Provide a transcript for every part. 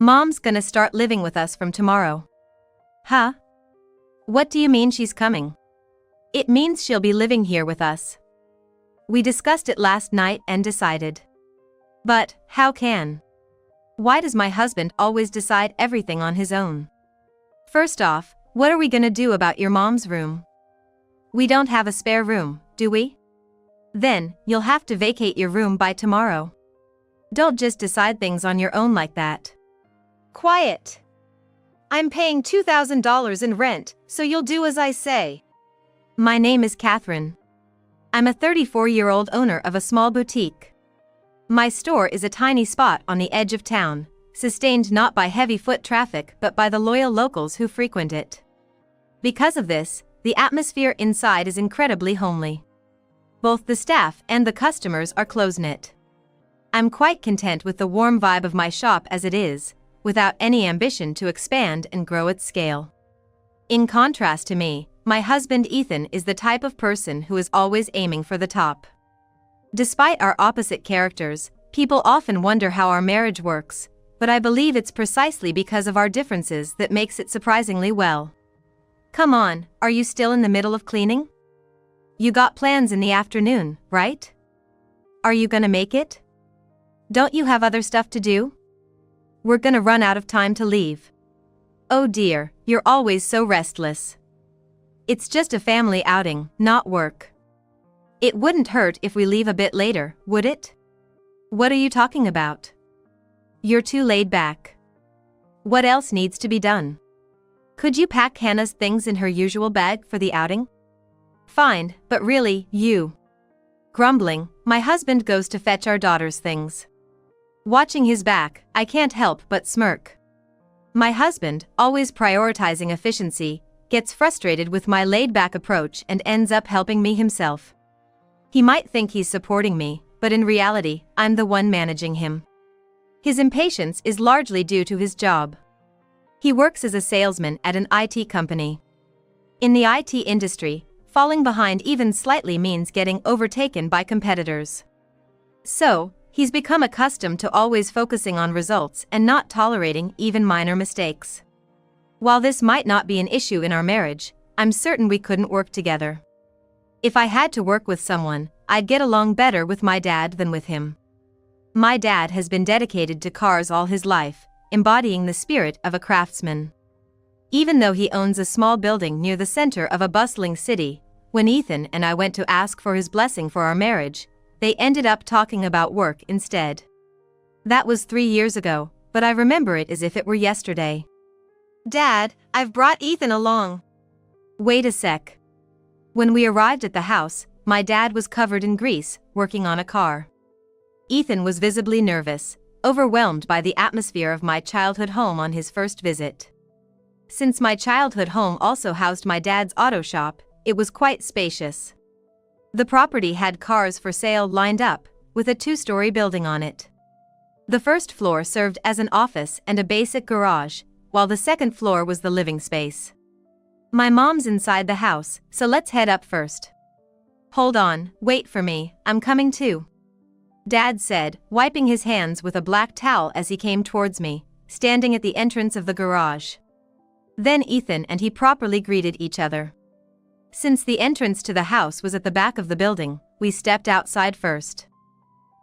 Mom's gonna start living with us from tomorrow. Huh? What do you mean she's coming? It means she'll be living here with us. We discussed it last night and decided. But, how can? Why does my husband always decide everything on his own? First off, what are we gonna do about your mom's room? We don't have a spare room, do we? Then, you'll have to vacate your room by tomorrow. Don't just decide things on your own like that. Quiet. I'm paying $2,000 in rent, so you'll do as I say. My name is Catherine. I'm a 34-year-old owner of a small boutique. My store is a tiny spot on the edge of town, sustained not by heavy foot traffic but by the loyal locals who frequent it. Because of this, the atmosphere inside is incredibly homely. Both the staff and the customers are close-knit. I'm quite content with the warm vibe of my shop as it is, without any ambition to expand and grow its scale. In contrast to me, my husband Ethan is the type of person who is always aiming for the top. Despite our opposite characters, people often wonder how our marriage works, but I believe it's precisely because of our differences that makes it surprisingly well. Come on, are you still in the middle of cleaning? You got plans in the afternoon, right? Are you gonna make it? Don't you have other stuff to do? We're gonna run out of time to leave. Oh dear, you're always so restless. It's just a family outing, not work. It wouldn't hurt if we leave a bit later, would it? What are you talking about? You're too laid back. What else needs to be done? Could you pack Hannah's things in her usual bag for the outing? Fine, but really, you. Grumbling, my husband goes to fetch our daughter's things. Watching his back, I can't help but smirk. My husband, always prioritizing efficiency, gets frustrated with my laid-back approach and ends up helping me himself. He might think he's supporting me, but in reality, I'm the one managing him. His impatience is largely due to his job. He works as a salesman at an IT company. In the IT industry, falling behind even slightly means getting overtaken by competitors. So, he's become accustomed to always focusing on results and not tolerating even minor mistakes. While this might not be an issue in our marriage, I'm certain we couldn't work together. If I had to work with someone, I'd get along better with my dad than with him. My dad has been dedicated to cars all his life, embodying the spirit of a craftsman. Even though he owns a small building near the center of a bustling city, when Ethan and I went to ask for his blessing for our marriage, they ended up talking about work instead. That was 3 years ago, but I remember it as if it were yesterday. Dad, I've brought Ethan along. Wait a sec. When we arrived at the house, my dad was covered in grease, working on a car. Ethan was visibly nervous, overwhelmed by the atmosphere of my childhood home on his first visit. Since my childhood home also housed my dad's auto shop, it was quite spacious. The property had cars for sale lined up, with a 2-story building on it. The first floor served as an office and a basic garage, while the second floor was the living space. My mom's inside the house, so let's head up first. Hold on, wait for me, I'm coming too. Dad said, wiping his hands with a black towel as he came towards me, standing at the entrance of the garage. Then Ethan and he properly greeted each other. Since the entrance to the house was at the back of the building, we stepped outside first.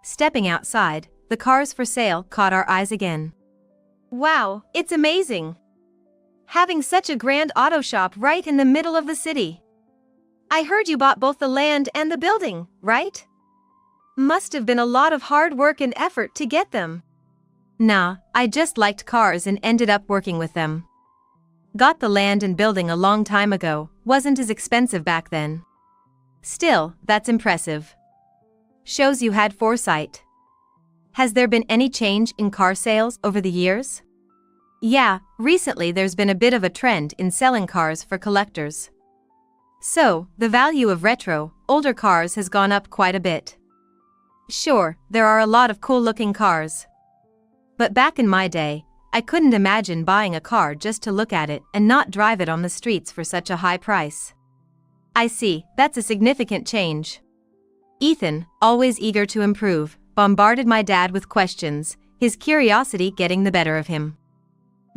Stepping outside, the cars for sale caught our eyes again. Wow, it's amazing! Having such a grand auto shop right in the middle of the city. I heard you bought both the land and the building, right? Must have been a lot of hard work and effort to get them. Nah, I just liked cars and ended up working with them. Got the land and building a long time ago, wasn't as expensive back then. Still, that's impressive. Shows you had foresight. Has there been any change in car sales over the years? Yeah, recently there's been a bit of a trend in selling cars for collectors. So, the value of retro, older cars has gone up quite a bit. Sure, there are a lot of cool-looking cars. But back in my day, I couldn't imagine buying a car just to look at it and not drive it on the streets for such a high price. I see, that's a significant change. Ethan, always eager to improve, bombarded my dad with questions, his curiosity getting the better of him.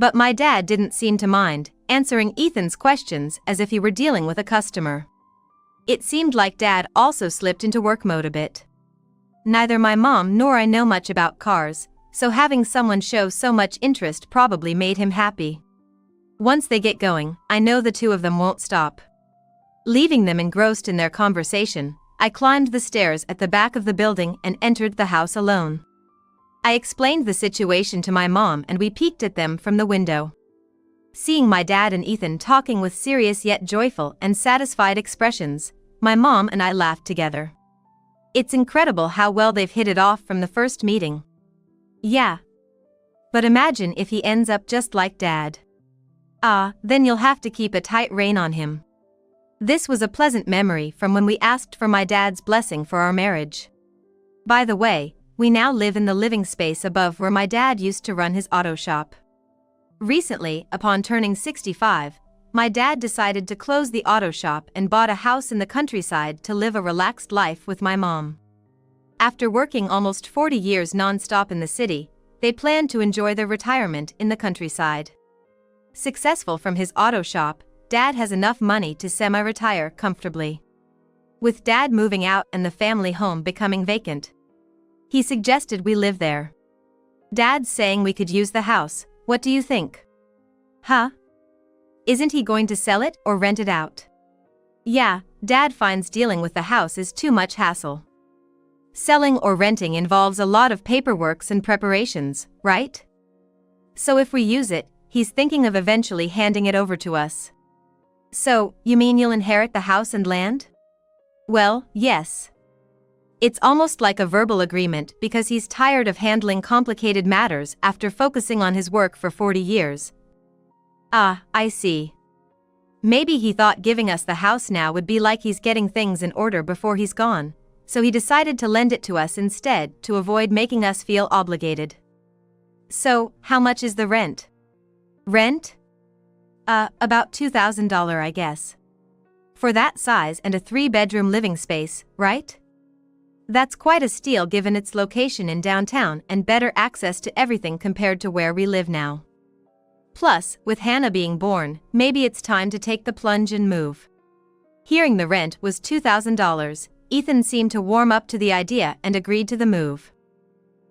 But my dad didn't seem to mind, answering Ethan's questions as if he were dealing with a customer. It seemed like Dad also slipped into work mode a bit. Neither my mom nor I know much about cars, so having someone show so much interest probably made him happy. Once they get going, I know the two of them won't stop. Leaving them engrossed in their conversation, I climbed the stairs at the back of the building and entered the house alone. I explained the situation to my mom and we peeked at them from the window. Seeing my dad and Ethan talking with serious yet joyful and satisfied expressions, my mom and I laughed together. It's incredible how well they've hit it off from the first meeting. Yeah. But imagine if he ends up just like Dad. Then you'll have to keep a tight rein on him. This was a pleasant memory from when we asked for my dad's blessing for our marriage. By the way, we now live in the living space above where my dad used to run his auto shop. Recently, upon turning 65, my dad decided to close the auto shop and bought a house in the countryside to live a relaxed life with my mom. After working almost 40 years non-stop in the city, they planned to enjoy their retirement in the countryside. Successful from his auto shop, Dad has enough money to semi-retire comfortably. With Dad moving out and the family home becoming vacant, he suggested we live there. Dad's saying we could use the house. What do you think? Huh? Isn't he going to sell it or rent it out? Yeah, Dad finds dealing with the house is too much hassle. Selling or renting involves a lot of paperwork and preparations, right? So if we use it, he's thinking of eventually handing it over to us. So, you mean you'll inherit the house and land? Well, yes. It's almost like a verbal agreement because he's tired of handling complicated matters after focusing on his work for 40 years. I see. Maybe he thought giving us the house now would be like he's getting things in order before he's gone, so he decided to lend it to us instead to avoid making us feel obligated. So, how much is the rent? Rent? About $2,000, I guess. For that size and a 3-bedroom living space, right? That's quite a steal given its location in downtown and better access to everything compared to where we live now. Plus, with Hannah being born, maybe it's time to take the plunge and move. Hearing the rent was $2,000, Ethan seemed to warm up to the idea and agreed to the move.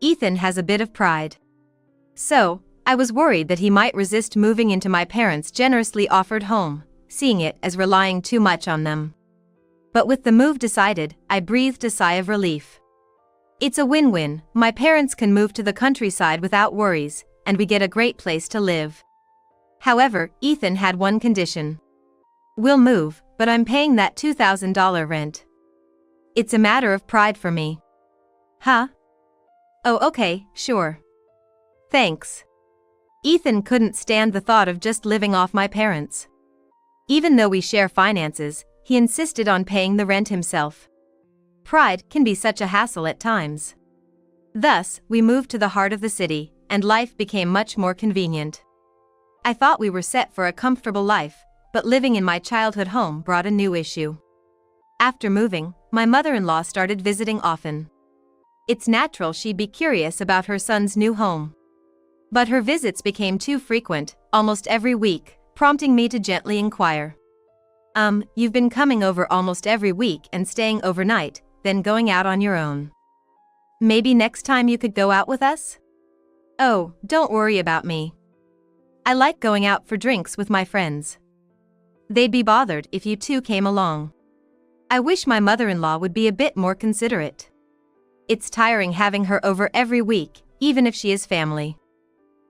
Ethan has a bit of pride. So, I was worried that he might resist moving into my parents' generously offered home, seeing it as relying too much on them. But with the move decided, I breathed a sigh of relief. It's a win-win. My parents can move to the countryside without worries, and we get a great place to live. However, Ethan had one condition. We'll move, but I'm paying that $2,000 rent. It's a matter of pride for me. Huh? Oh, okay, sure. Thanks. Ethan couldn't stand the thought of just living off my parents. Even though we share finances, he insisted on paying the rent himself. Pride can be such a hassle at times. Thus, we moved to the heart of the city, and life became much more convenient. I thought we were set for a comfortable life, but living in my childhood home brought a new issue. After moving, my mother-in-law started visiting often. It's natural she'd be curious about her son's new home. But her visits became too frequent, almost every week, prompting me to gently inquire. You've been coming over almost every week and staying overnight, then going out on your own. Maybe next time you could go out with us? Oh, don't worry about me. I like going out for drinks with my friends. They'd be bothered if you two came along. I wish my mother-in-law would be a bit more considerate. It's tiring having her over every week, even if she is family.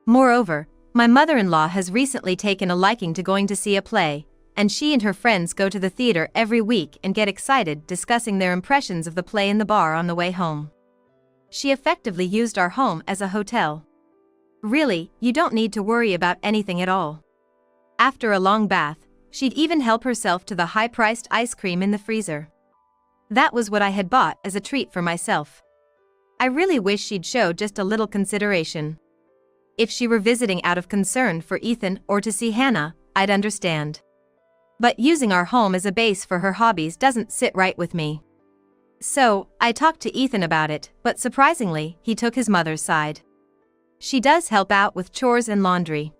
Moreover, my mother-in-law has recently taken a liking to going to see a play, and she and her friends go to the theater every week and get excited discussing their impressions of the play in the bar on the way home. She effectively used our home as a hotel. Really, you don't need to worry about anything at all. After a long bath, she'd even help herself to the high-priced ice cream in the freezer. That was what I had bought as a treat for myself. I really wish she'd show just a little consideration. If she were visiting out of concern for Ethan or to see Hannah, I'd understand. But using our home as a base for her hobbies doesn't sit right with me. So, I talked to Ethan about it, but surprisingly, he took his mother's side. She does help out with chores and laundry.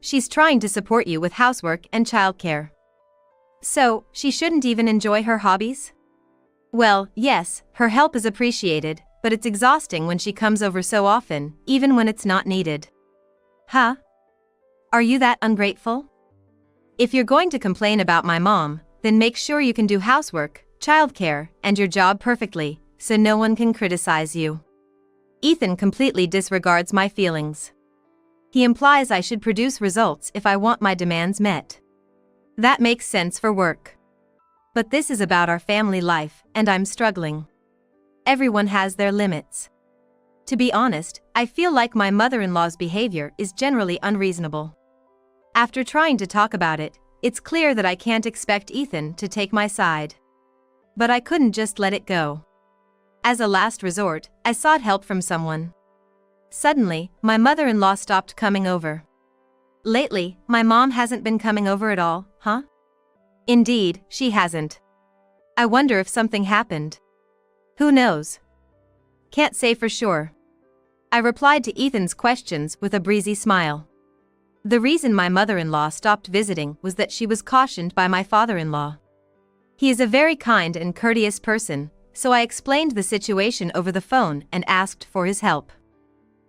she's trying to support you with housework and childcare. So, she shouldn't even enjoy her hobbies? Well, yes, her help is appreciated, but it's exhausting when she comes over so often, even when it's not needed. Huh? Are you that ungrateful? If you're going to complain about my mom, then make sure you can do housework, childcare, and your job perfectly, so no one can criticize you. Ethan completely disregards my feelings. He implies I should produce results if I want my demands met. That makes sense for work. But this is about our family life, and I'm struggling. Everyone has their limits. To be honest, I feel like my mother-in-law's behavior is generally unreasonable. After trying to talk about it, it's clear that I can't expect Ethan to take my side. But I couldn't just let it go. As a last resort, I sought help from someone. Suddenly, my mother-in-law stopped coming over. Lately, my mom hasn't been coming over at all, huh? Indeed, she hasn't. I wonder if something happened. Who knows? Can't say for sure. I replied to Ethan's questions with a breezy smile. The reason my mother-in-law stopped visiting was that she was cautioned by my father-in-law. He is a very kind and courteous person, so I explained the situation over the phone and asked for his help.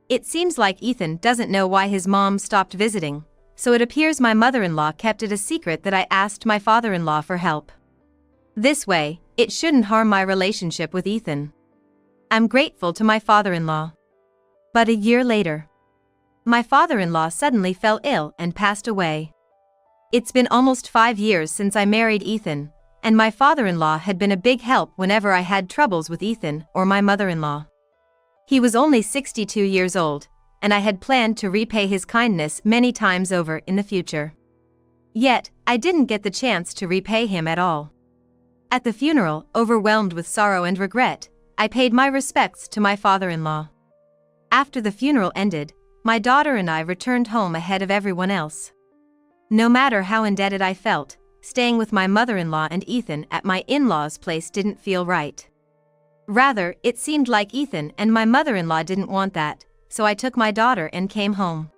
It seems like Ethan doesn't know why his mom stopped visiting, so it appears my mother-in-law kept it a secret that I asked my father-in-law for help. This way, it shouldn't harm my relationship with Ethan. I'm grateful to my father-in-law. But a year later, my father-in-law suddenly fell ill and passed away. It's been almost 5 years since I married Ethan, and my father-in-law had been a big help whenever I had troubles with Ethan or my mother-in-law. He was only 62 years old, and I had planned to repay his kindness many times over in the future. Yet, I didn't get the chance to repay him at all. At the funeral, overwhelmed with sorrow and regret, I paid my respects to my father-in-law. After the funeral ended, my daughter and I returned home ahead of everyone else. No matter how indebted I felt, staying with my mother-in-law and Ethan at my in-laws' place didn't feel right. Rather, it seemed like Ethan and my mother-in-law didn't want that, so I took my daughter and came home.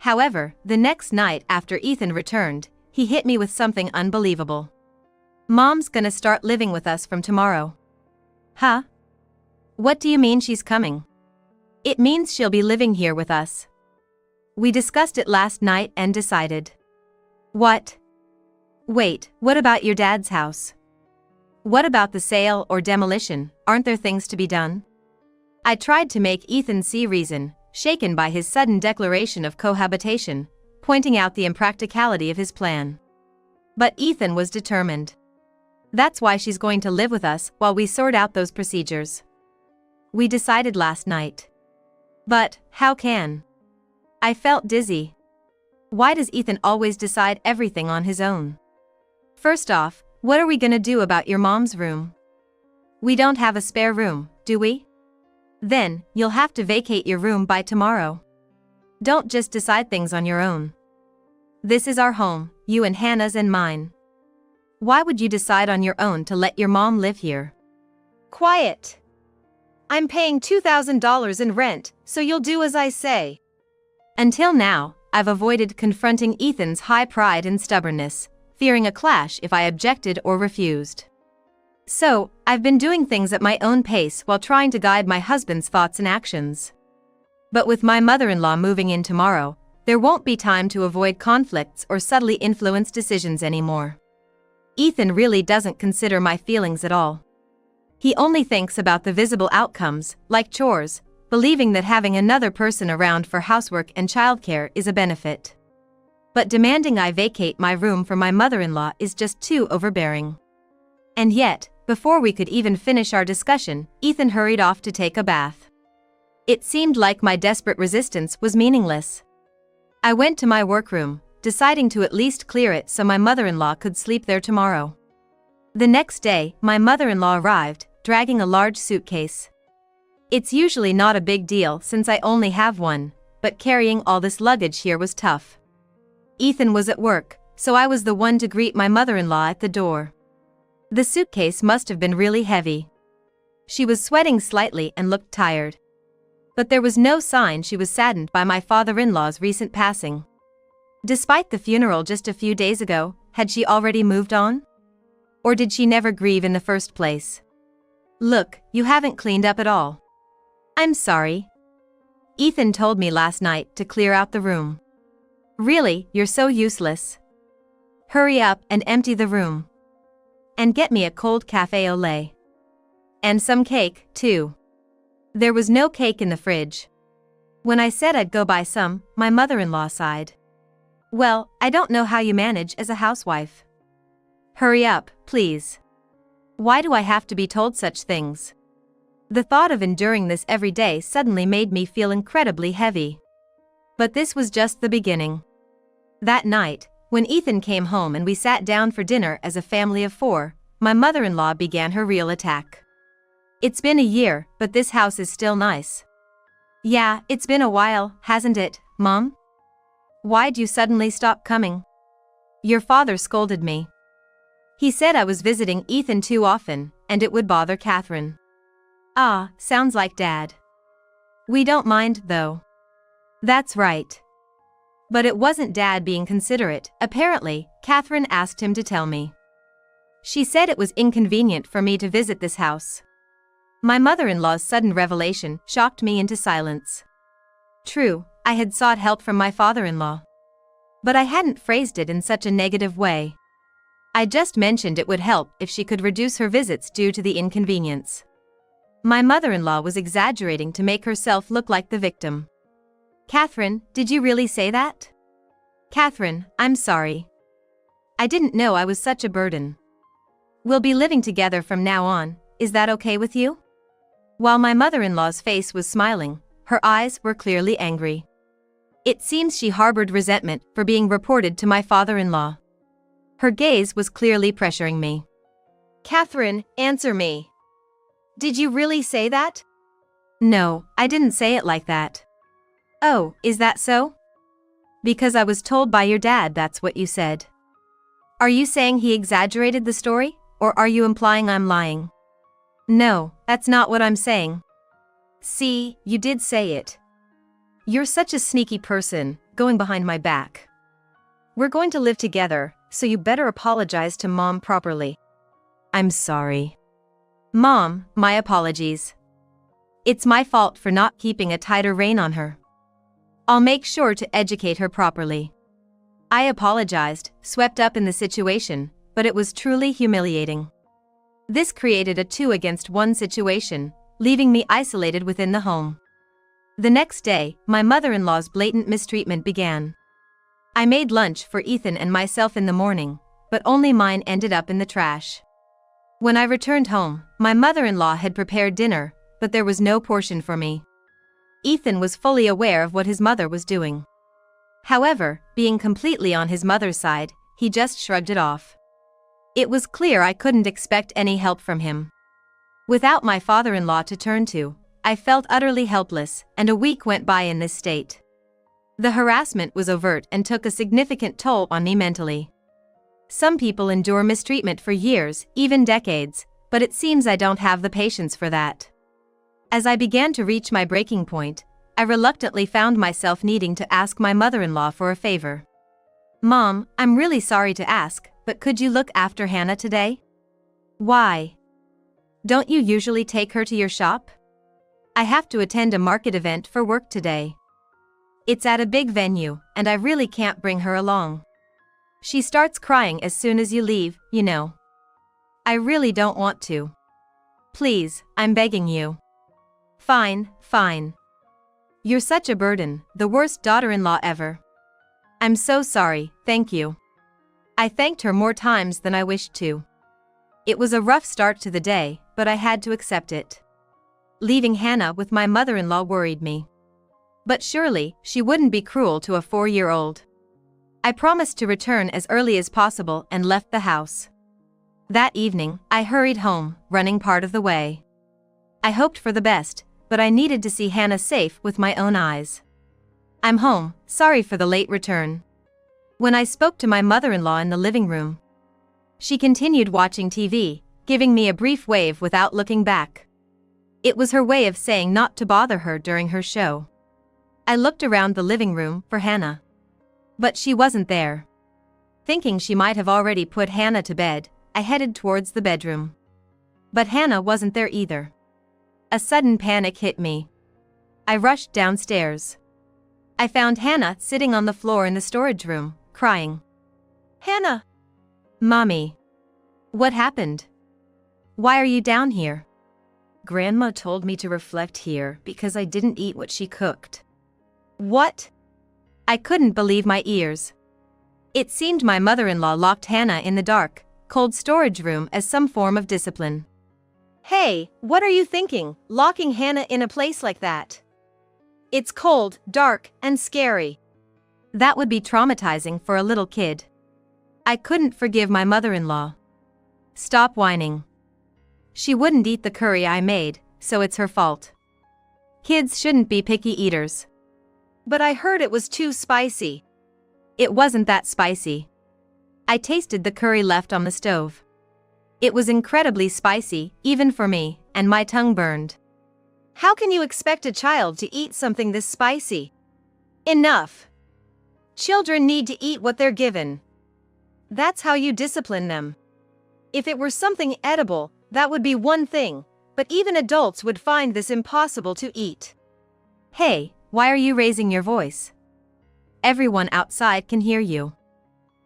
However, the next night after Ethan returned, he hit me with something unbelievable. Mom's gonna start living with us from tomorrow. Huh? What do you mean she's coming? It means she'll be living here with us. We discussed it last night and decided. What? Wait, what about your dad's house? What about the sale or demolition? Aren't there things to be done? I tried to make Ethan see reason, shaken by his sudden declaration of cohabitation, pointing out the impracticality of his plan. But Ethan was determined. That's why she's going to live with us while we sort out those procedures. We decided last night. But, how can? I felt dizzy. Why does Ethan always decide everything on his own? First off, what are we gonna do about your mom's room? We don't have a spare room, do we? Then, you'll have to vacate your room by tomorrow. Don't just decide things on your own. This is our home, you and Hannah's and mine. Why would you decide on your own to let your mom live here? Quiet! I'm paying $2,000 in rent, so you'll do as I say. Until now, I've avoided confronting Ethan's high pride and stubbornness, fearing a clash if I objected or refused. So, I've been doing things at my own pace while trying to guide my husband's thoughts and actions. But with my mother-in-law moving in tomorrow, there won't be time to avoid conflicts or subtly influence decisions anymore. Ethan really doesn't consider my feelings at all. He only thinks about the visible outcomes, like chores, believing that having another person around for housework and childcare is a benefit. But demanding I vacate my room for my mother-in-law is just too overbearing. And yet, before we could even finish our discussion, Ethan hurried off to take a bath. It seemed like my desperate resistance was meaningless. I went to my workroom, deciding to at least clear it so my mother-in-law could sleep there tomorrow. The next day, my mother-in-law arrived, dragging a large suitcase. It's usually not a big deal since I only have one, but carrying all this luggage here was tough. Ethan was at work, so I was the one to greet my mother-in-law at the door. The suitcase must have been really heavy. She was sweating slightly and looked tired. But there was no sign she was saddened by my father-in-law's recent passing. Despite the funeral just a few days ago, had she already moved on? Or did she never grieve in the first place? Look, you haven't cleaned up at all. I'm sorry. Ethan told me last night to clear out the room. Really, you're so useless. Hurry up and empty the room. And get me a cold café au lait. And some cake, too. There was no cake in the fridge. When I said I'd go buy some, my mother-in-law sighed. Well, I don't know how you manage as a housewife. Hurry up, please. Why do I have to be told such things? The thought of enduring this every day suddenly made me feel incredibly heavy. But this was just the beginning. That night, when Ethan came home and we sat down for dinner as a family of 4, my mother-in-law began her real attack. It's been a year, but this house is still nice. Yeah, it's been a while, hasn't it, Mom? Why'd you suddenly stop coming? Your father scolded me. He said I was visiting Ethan too often, and it would bother Catherine. Ah, sounds like Dad. We don't mind, though. That's right. But it wasn't Dad being considerate. Apparently, Catherine asked him to tell me. She said it was inconvenient for me to visit this house. My mother-in-law's sudden revelation shocked me into silence. True, I had sought help from my father-in-law. But I hadn't phrased it in such a negative way. I just mentioned it would help if she could reduce her visits due to the inconvenience. My mother-in-law was exaggerating to make herself look like the victim. Catherine, did you really say that? Catherine, I'm sorry. I didn't know I was such a burden. We'll be living together from now on, is that okay with you? While my mother-in-law's face was smiling, her eyes were clearly angry. It seems she harbored resentment for being reported to my father-in-law. Her gaze was clearly pressuring me. Catherine, answer me. Did you really say that? No, I didn't say it like that. Oh, is that so? Because I was told by your dad that's what you said. Are you saying he exaggerated the story, or are you implying I'm lying? No, that's not what I'm saying. See, you did say it. You're such a sneaky person, going behind my back. We're going to live together, so you better apologize to Mom properly. I'm sorry. Mom, my apologies. It's my fault for not keeping a tighter rein on her. I'll make sure to educate her properly. I apologized, swept up in the situation, but it was truly humiliating. This created a 2-against-1 situation, leaving me isolated within the home. The next day, my mother-in-law's blatant mistreatment began. I made lunch for Ethan and myself in the morning, but only mine ended up in the trash. When I returned home, my mother-in-law had prepared dinner, but there was no portion for me. Ethan was fully aware of what his mother was doing. However, being completely on his mother's side, he just shrugged it off. It was clear I couldn't expect any help from him. Without my father-in-law to turn to, I felt utterly helpless, and a week went by in this state. The harassment was overt and took a significant toll on me mentally. Some people endure mistreatment for years, even decades, but it seems I don't have the patience for that. As I began to reach my breaking point, I reluctantly found myself needing to ask my mother-in-law for a favor. Mom, I'm really sorry to ask, but could you look after Hannah today? Why? Don't you usually take her to your shop? I have to attend a market event for work today. It's at a big venue, and I really can't bring her along. She starts crying as soon as you leave, you know. I really don't want to. Please, I'm begging you. Fine, fine. You're such a burden, the worst daughter-in-law ever. I'm so sorry, thank you. I thanked her more times than I wished to. It was a rough start to the day, but I had to accept it. Leaving Hannah with my mother-in-law worried me. But surely, she wouldn't be cruel to a 4-year-old. I promised to return as early as possible and left the house. That evening, I hurried home, running part of the way. I hoped for the best, but I needed to see Hannah safe with my own eyes. I'm home, sorry for the late return. When I spoke to my mother-in-law in the living room, she continued watching TV, giving me a brief wave without looking back. It was her way of saying not to bother her during her show. I looked around the living room for Hannah. But she wasn't there. Thinking she might have already put Hannah to bed, I headed towards the bedroom. But Hannah wasn't there either. A sudden panic hit me. I rushed downstairs. I found Hannah sitting on the floor in the storage room, crying. "Hannah!" "Mommy. What happened? Why are you down here?" "Grandma told me to reflect here because I didn't eat what she cooked." "What?" I couldn't believe my ears. It seemed my mother-in-law locked Hannah in the dark, cold storage room as some form of discipline. "Hey, what are you thinking, locking Hannah in a place like that? It's cold, dark, and scary." That would be traumatizing for a little kid. I couldn't forgive my mother-in-law. "Stop whining. She wouldn't eat the curry I made, so it's her fault. Kids shouldn't be picky eaters." "But I heard it was too spicy." "It wasn't that spicy." I tasted the curry left on the stove. It was incredibly spicy, even for me, and my tongue burned. "How can you expect a child to eat something this spicy?" "Enough. Children need to eat what they're given. That's how you discipline them. If it were something edible, that would be one thing, but even adults would find this impossible to eat." "Hey, why are you raising your voice? Everyone outside can hear you."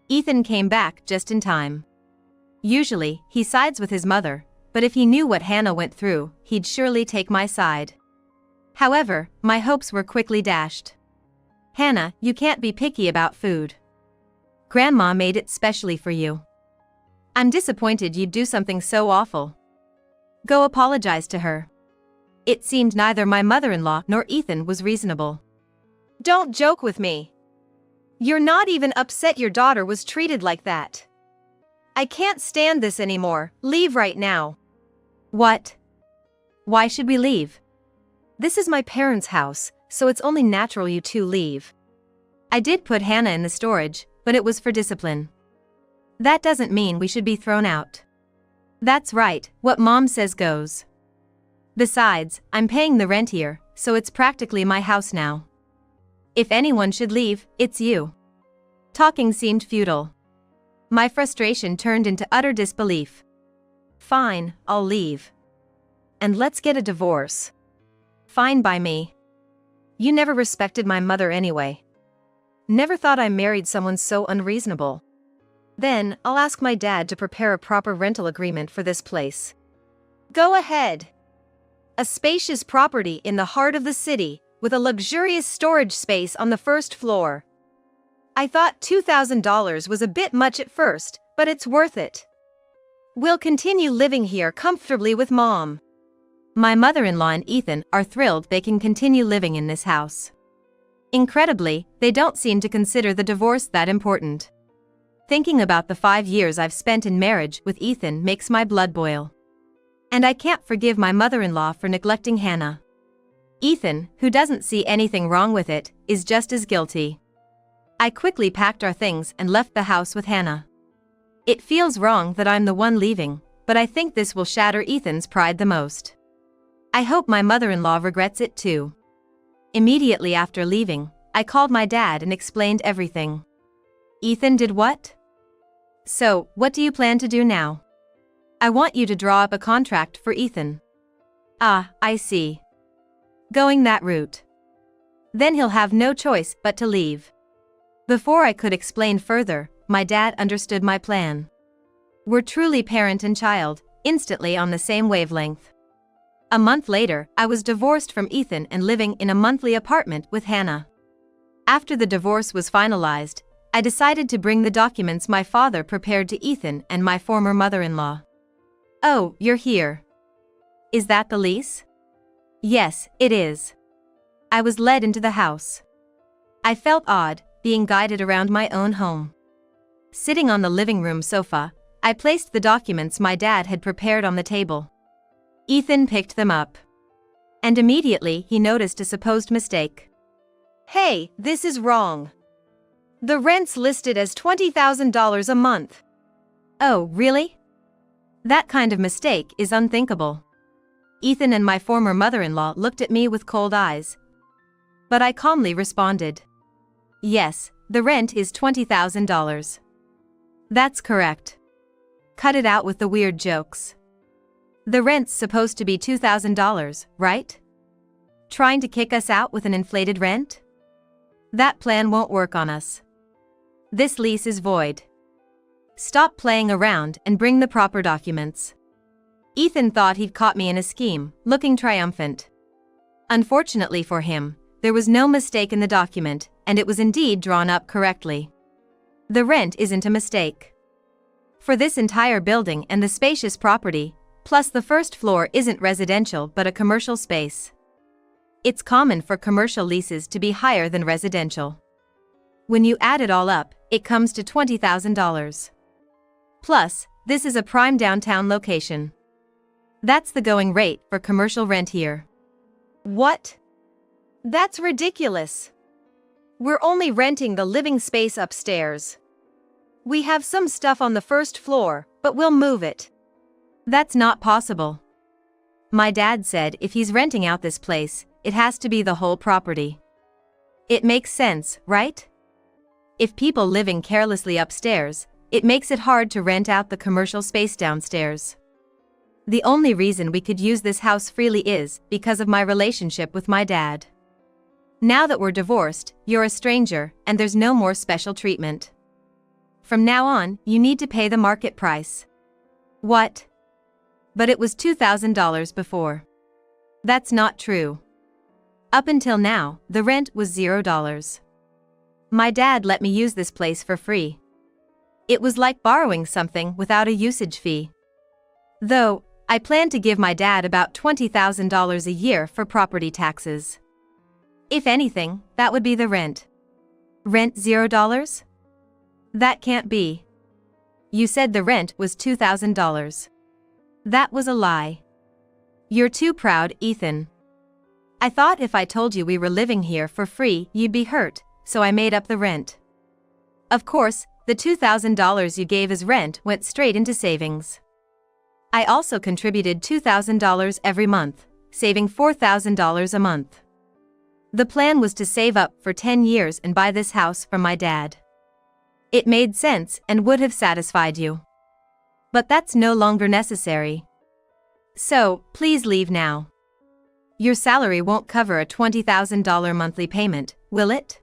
Ethan came back just in time. Usually, he sides with his mother, but if he knew what Hannah went through, he'd surely take my side. However, my hopes were quickly dashed. "Hannah, you can't be picky about food. Grandma made it specially for you. I'm disappointed you'd do something so awful. Go apologize to her." It seemed neither my mother-in-law nor Ethan was reasonable. "Don't joke with me. You're not even upset your daughter was treated like that. I can't stand this anymore, leave right now." "What? Why should we leave? This is my parents' house, so it's only natural you two leave." I did put Hannah in the storage, but it was for discipline. That doesn't mean we should be thrown out. That's right, what Mom says goes. Besides, I'm paying the rent here, so it's practically my house now. If anyone should leave, it's you." Talking seemed futile. My frustration turned into utter disbelief. "Fine, I'll leave. And let's get a divorce." "Fine by me. You never respected my mother anyway. Never thought I married someone so unreasonable. Then, I'll ask my dad to prepare a proper rental agreement for this place." "Go ahead. A spacious property in the heart of the city, with a luxurious storage space on the first floor. I thought $2,000 was a bit much at first, but it's worth it. We'll continue living here comfortably with Mom." My mother-in-law and Ethan are thrilled they can continue living in this house. Incredibly, they don't seem to consider the divorce that important. Thinking about the 5 years I've spent in marriage with Ethan makes my blood boil. And I can't forgive my mother-in-law for neglecting Hannah. Ethan, who doesn't see anything wrong with it, is just as guilty. I quickly packed our things and left the house with Hannah. It feels wrong that I'm the one leaving, but I think this will shatter Ethan's pride the most. I hope my mother-in-law regrets it too. Immediately after leaving, I called my dad and explained everything. "Ethan did what? So, what do you plan to do now?" "I want you to draw up a contract for Ethan." "Ah, I see. Going that route. Then he'll have no choice but to leave." Before I could explain further, my dad understood my plan. We're truly parent and child, instantly on the same wavelength. A month later, I was divorced from Ethan and living in a monthly apartment with Hannah. After the divorce was finalized, I decided to bring the documents my father prepared to Ethan and my former mother-in-law. "Oh, you're here. Is that the lease?" "Yes, it is." I was led into the house. I felt odd, being guided around my own home. Sitting on the living room sofa, I placed the documents my dad had prepared on the table. Ethan picked them up. And immediately he noticed a supposed mistake. "Hey, this is wrong. The rent's listed as $20,000 a month." "Oh, really? That kind of mistake is unthinkable." Ethan and my former mother-in-law looked at me with cold eyes. But I calmly responded, "Yes, the rent is $20,000. That's correct. Cut it out with the weird jokes. The rent's supposed to be $2,000, right? Trying to kick us out with an inflated rent? That plan won't work on us. This lease is void. Stop playing around and bring the proper documents. Ethan thought he'd caught me in a scheme, looking triumphant. Unfortunately for him, there was no mistake in the document, and it was indeed drawn up correctly. The rent isn't a mistake. For this entire building and the spacious property, plus the first floor isn't residential but a commercial space. It's common for commercial leases to be higher than residential. When you add it all up, it comes to $20,000. Plus, this is a prime downtown location. That's the going rate for commercial rent here. What? That's ridiculous. We're only renting the living space upstairs. We have some stuff on the first floor, but we'll move it. That's not possible. My dad said if he's renting out this place, it has to be the whole property. It makes sense, right? If people living carelessly upstairs, it makes it hard to rent out the commercial space downstairs. The only reason we could use this house freely is because of my relationship with my dad. Now that we're divorced, you're a stranger, and there's no more special treatment. From now on, you need to pay the market price. What? But it was $2,000 before. That's not true. Up until now, the rent was $0. My dad let me use this place for free. It was like borrowing something without a usage fee. Though, I plan to give my dad about $20,000 a year for property taxes. If anything, that would be the rent. Rent $0? That can't be. You said the rent was $2,000. That was a lie. You're too proud, Ethan. I thought if I told you we were living here for free, you'd be hurt, so I made up the rent. Of course, the $2,000 you gave as rent went straight into savings. I also contributed $2,000 every month, saving $4,000 a month. The plan was to save up for 10 years and buy this house from my dad. It made sense and would have satisfied you. But that's no longer necessary. So, please leave now. Your salary won't cover a $20,000 monthly payment, will it?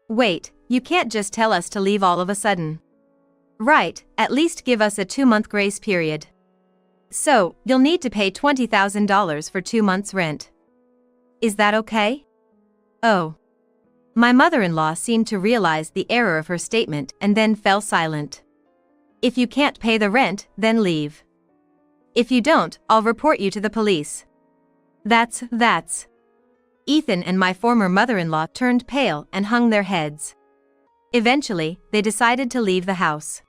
Wait, you can't just tell us to leave all of a sudden. Right, at least give us a 2-month grace period. So, you'll need to pay $20,000 for 2 months' rent. Is that okay? Oh. My mother-in-law seemed to realize the error of her statement and then fell silent. If you can't pay the rent, then leave. If you don't, I'll report you to the police. That's. Ethan and my former mother-in-law turned pale and hung their heads. Eventually, they decided to leave the house.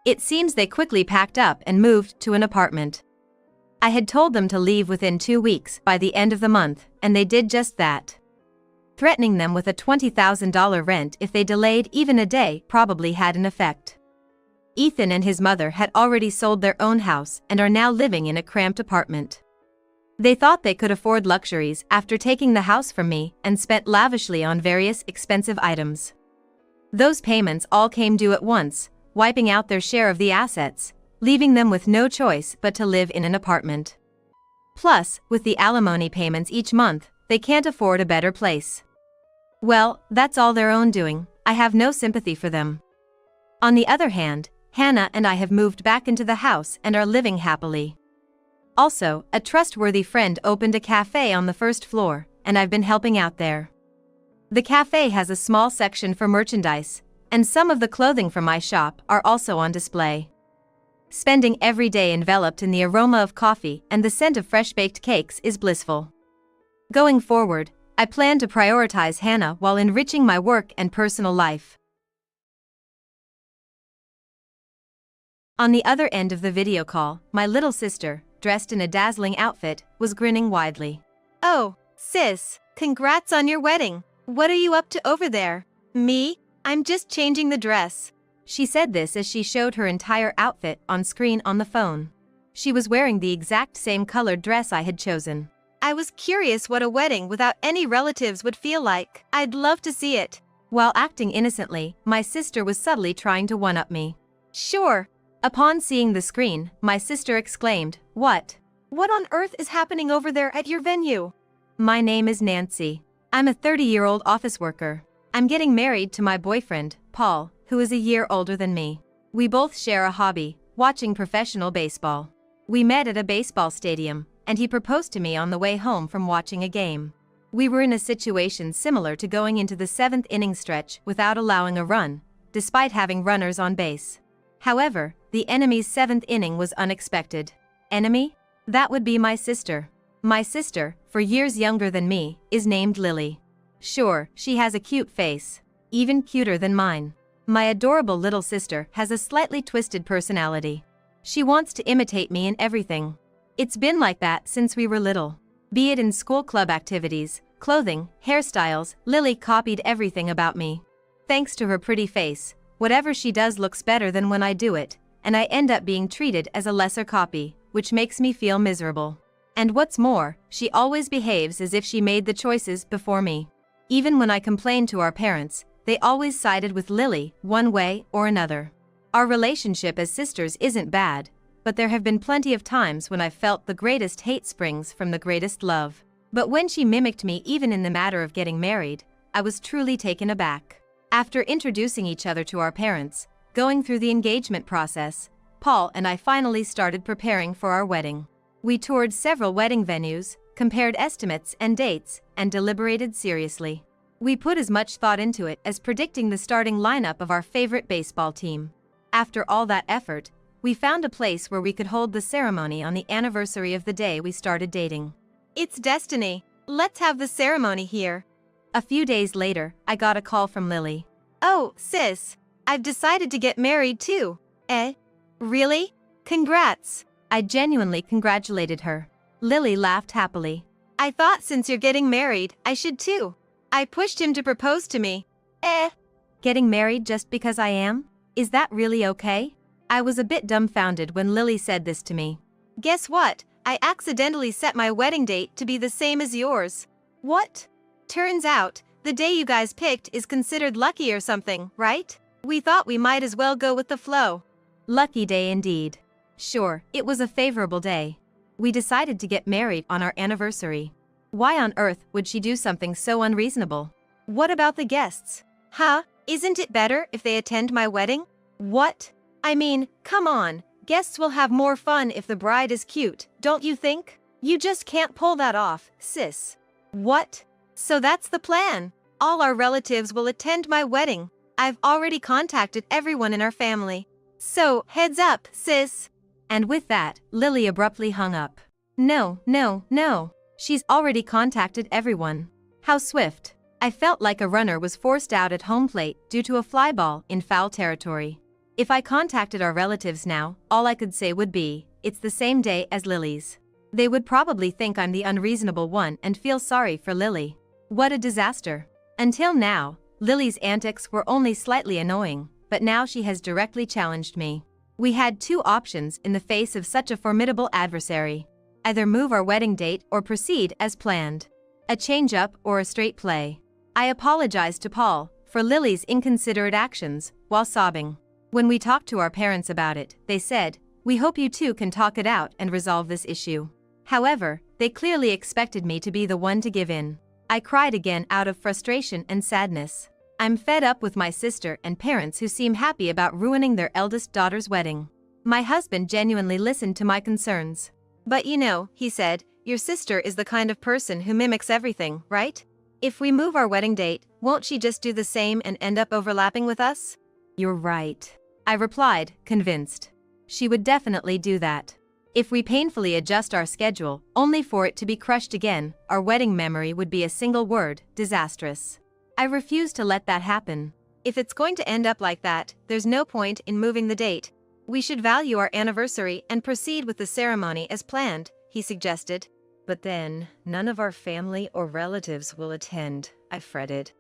It seems they quickly packed up and moved to an apartment. I had told them to leave within 2 weeks by the end of the month, and they did just that. Threatening them with a $20,000 rent if they delayed even a day probably had an effect. Ethan and his mother had already sold their own house and are now living in a cramped apartment. They thought they could afford luxuries after taking the house from me and spent lavishly on various expensive items. Those payments all came due at once, wiping out their share of the assets, leaving them with no choice but to live in an apartment. Plus, with the alimony payments each month, they can't afford a better place. Well, that's all their own doing. I have no sympathy for them. On the other hand, Hannah and I have moved back into the house and are living happily. Also, a trustworthy friend opened a cafe on the first floor, and I've been helping out there. The cafe has a small section for merchandise, and some of the clothing from my shop are also on display. Spending every day enveloped in the aroma of coffee and the scent of fresh-baked cakes is blissful. Going forward, I plan to prioritize Hannah while enriching my work and personal life. On the other end of the video call, my little sister, dressed in a dazzling outfit, was grinning widely. "Oh, sis, congrats on your wedding. What are you up to over there?" "Me? I'm just changing the dress." She said this as she showed her entire outfit on screen on the phone. She was wearing the exact same colored dress I had chosen. "I was curious what a wedding without any relatives would feel like. I'd love to see it." While acting innocently, my sister was subtly trying to one-up me. Sure. Upon seeing the screen, my sister exclaimed, "What? What on earth is happening over there at your venue?" My name is Nancy. I'm a 30-year-old office worker. I'm getting married to my boyfriend, Paul, who is a year older than me. We both share a hobby, watching professional baseball. We met at a baseball stadium, and he proposed to me on the way home from watching a game. We were in a situation similar to going into the 7th inning stretch without allowing a run, despite having runners on base. However, the enemy's 7th inning was unexpected. Enemy? That would be my sister. My sister, for years younger than me, is named Lily. Sure, she has a cute face. Even cuter than mine. My adorable little sister has a slightly twisted personality. She wants to imitate me in everything. It's been like that since we were little. Be it in school club activities, clothing, hairstyles, Lily copied everything about me. Thanks to her pretty face, whatever she does looks better than when I do it, and I end up being treated as a lesser copy, which makes me feel miserable. And what's more, she always behaves as if she made the choices before me. Even when I complained to our parents, they always sided with Lily, one way or another. Our relationship as sisters isn't bad, but there have been plenty of times when I've felt the greatest hate springs from the greatest love. But when she mimicked me even in the matter of getting married, I was truly taken aback. After introducing each other to our parents, going through the engagement process, Paul and I finally started preparing for our wedding. We toured several wedding venues, compared estimates and dates, and deliberated seriously. We put as much thought into it as predicting the starting lineup of our favorite baseball team. After all that effort, we found a place where we could hold the ceremony on the anniversary of the day we started dating. It's destiny. Let's have the ceremony here. A few days later, I got a call from Lily. Oh, sis, I've decided to get married too. Eh? Really? Congrats. I genuinely congratulated her. Lily laughed happily. I thought since you're getting married, I should too. I pushed him to propose to me. Eh? Getting married just because I am? Is that really okay? I was a bit dumbfounded when Lily said this to me. Guess what? I accidentally set my wedding date to be the same as yours. What? Turns out, the day you guys picked is considered lucky or something, right? We thought we might as well go with the flow. Lucky day indeed. Sure, it was a favorable day. We decided to get married on our anniversary. Why on earth would she do something so unreasonable? What about the guests? Huh? Isn't it better if they attend my wedding? What? I mean, come on. Guests will have more fun if the bride is cute, don't you think? You just can't pull that off, sis. What? So that's the plan. All our relatives will attend my wedding. I've already contacted everyone in our family. So, heads up, sis. And with that, Lily abruptly hung up. No. She's already contacted everyone. How swift. I felt like a runner was forced out at home plate due to a fly ball in foul territory. If I contacted our relatives now, all I could say would be, it's the same day as Lily's. They would probably think I'm the unreasonable one and feel sorry for Lily. What a disaster. Until now, Lily's antics were only slightly annoying, but now she has directly challenged me. We had two options in the face of such a formidable adversary. Either move our wedding date or proceed as planned. A change-up or a straight play. I apologized to Paul for Lily's inconsiderate actions while sobbing. When we talked to our parents about it, they said, "We hope you two can talk it out and resolve this issue." However, they clearly expected me to be the one to give in. I cried again out of frustration and sadness. I'm fed up with my sister and parents who seem happy about ruining their eldest daughter's wedding. My husband genuinely listened to my concerns. But you know, he said, your sister is the kind of person who mimics everything, right? If we move our wedding date, won't she just do the same and end up overlapping with us? You're right. I replied, convinced. She would definitely do that. If we painfully adjust our schedule, only for it to be crushed again, our wedding memory would be a single word, disastrous. I refuse to let that happen. If it's going to end up like that, there's no point in moving the date. We should value our anniversary and proceed with the ceremony as planned, he suggested. But then, none of our family or relatives will attend, I fretted.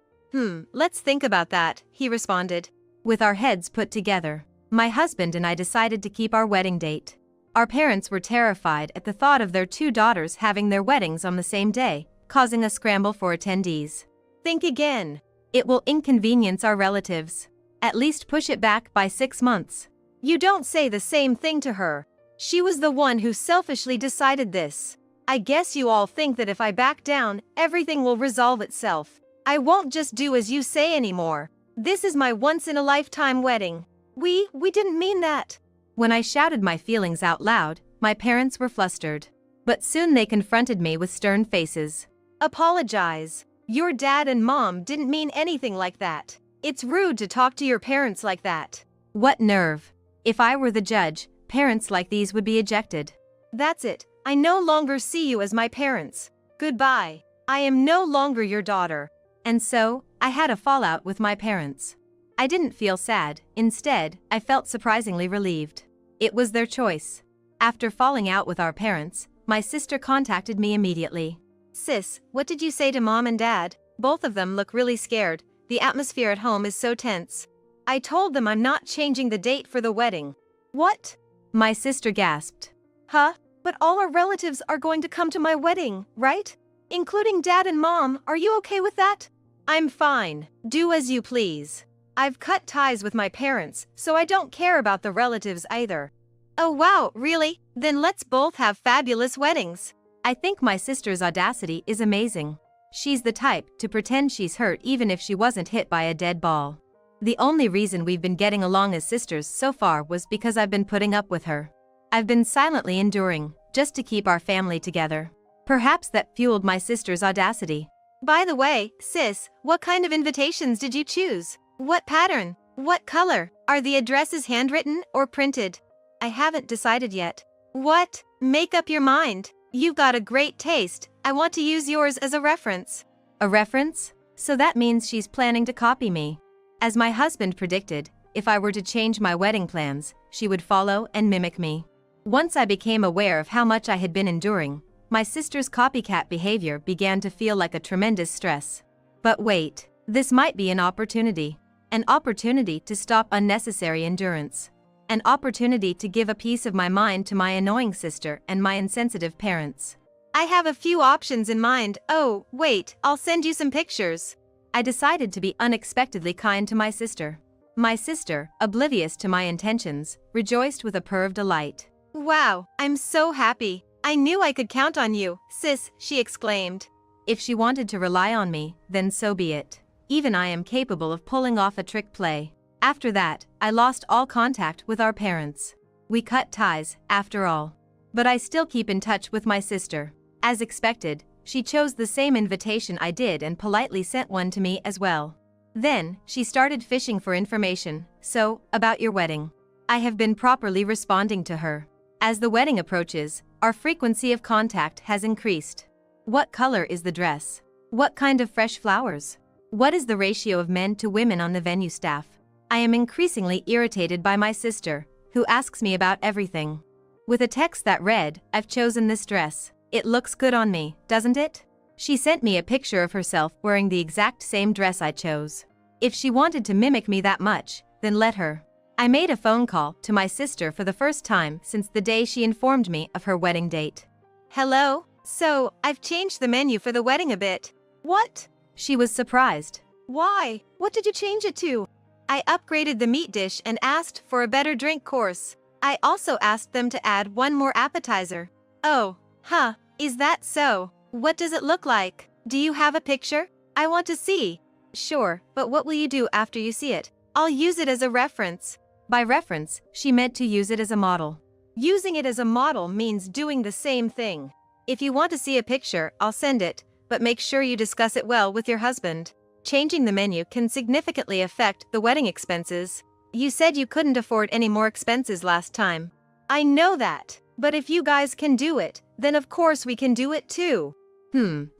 Let's think about that, he responded. With our heads put together, my husband and I decided to keep our wedding date. Our parents were terrified at the thought of their two daughters having their weddings on the same day, causing a scramble for attendees. Think again. It will inconvenience our relatives. At least push it back by 6 months. You don't say the same thing to her. She was the one who selfishly decided this. I guess you all think that if I back down, everything will resolve itself. I won't just do as you say anymore. This is my once-in-a-lifetime wedding. We didn't mean that. When I shouted my feelings out loud, my parents were flustered. But soon they confronted me with stern faces. Apologize. Your dad and mom didn't mean anything like that. It's rude to talk to your parents like that. What nerve. If I were the judge, parents like these would be ejected. That's it. I no longer see you as my parents. Goodbye. I am no longer your daughter. And so, I had a fallout with my parents. I didn't feel sad. Instead, I felt surprisingly relieved. It was their choice. After falling out with our parents, my sister contacted me immediately. Sis, what did you say to mom and dad? Both of them look really scared. The atmosphere at home is so tense. I told them I'm not changing the date for the wedding. What? My sister gasped. Huh? But all our relatives are going to come to my wedding, right? Including dad and mom, are you okay with that? I'm fine. Do as you please. I've cut ties with my parents, so I don't care about the relatives either. Oh wow, really? Then let's both have fabulous weddings. I think my sister's audacity is amazing. She's the type to pretend she's hurt even if she wasn't hit by a dead ball. The only reason we've been getting along as sisters so far was because I've been putting up with her. I've been silently enduring, just to keep our family together. Perhaps that fueled my sister's audacity. By the way, sis, what kind of invitations did you choose? What pattern? What color? Are the addresses handwritten or printed? I haven't decided yet. What? Make up your mind. You've got a great taste. I want to use yours as a reference. A reference? So that means she's planning to copy me. As my husband predicted, if I were to change my wedding plans, she would follow and mimic me. Once I became aware of how much I had been enduring, my sister's copycat behavior began to feel like a tremendous stress. But wait, this might be an opportunity. An opportunity to stop unnecessary endurance. An opportunity to give a piece of my mind to my annoying sister and my insensitive parents. I have a few options in mind. Oh, wait, I'll send you some pictures. I decided to be unexpectedly kind to my sister. My sister, oblivious to my intentions, rejoiced with a purr of delight. Wow, I'm so happy. I knew I could count on you, sis, she exclaimed. If she wanted to rely on me, then so be it. Even I am capable of pulling off a trick play. After that, I lost all contact with our parents. We cut ties, after all. But I still keep in touch with my sister. As expected, she chose the same invitation I did and politely sent one to me as well. Then, she started fishing for information. So, about your wedding. I have been properly responding to her. As the wedding approaches, our frequency of contact has increased. What color is the dress? What kind of fresh flowers? What is the ratio of men to women on the venue staff? I am increasingly irritated by my sister, who asks me about everything. With a text that read, "I've chosen this dress. It looks good on me, doesn't it?" She sent me a picture of herself wearing the exact same dress I chose. If she wanted to mimic me that much, then let her. I made a phone call to my sister for the first time since the day she informed me of her wedding date. Hello? So, I've changed the menu for the wedding a bit. What? She was surprised. Why? What did you change it to? I upgraded the meat dish and asked for a better drink course. I also asked them to add one more appetizer. Oh, huh, is that so? What does it look like? Do you have a picture? I want to see. Sure, but what will you do after you see it? I'll use it as a reference. By reference, she meant to use it as a model. Using it as a model means doing the same thing. If you want to see a picture, I'll send it, but make sure you discuss it well with your husband. Changing the menu can significantly affect the wedding expenses. You said you couldn't afford any more expenses last time. I know that, but if you guys can do it, then of course we can do it too.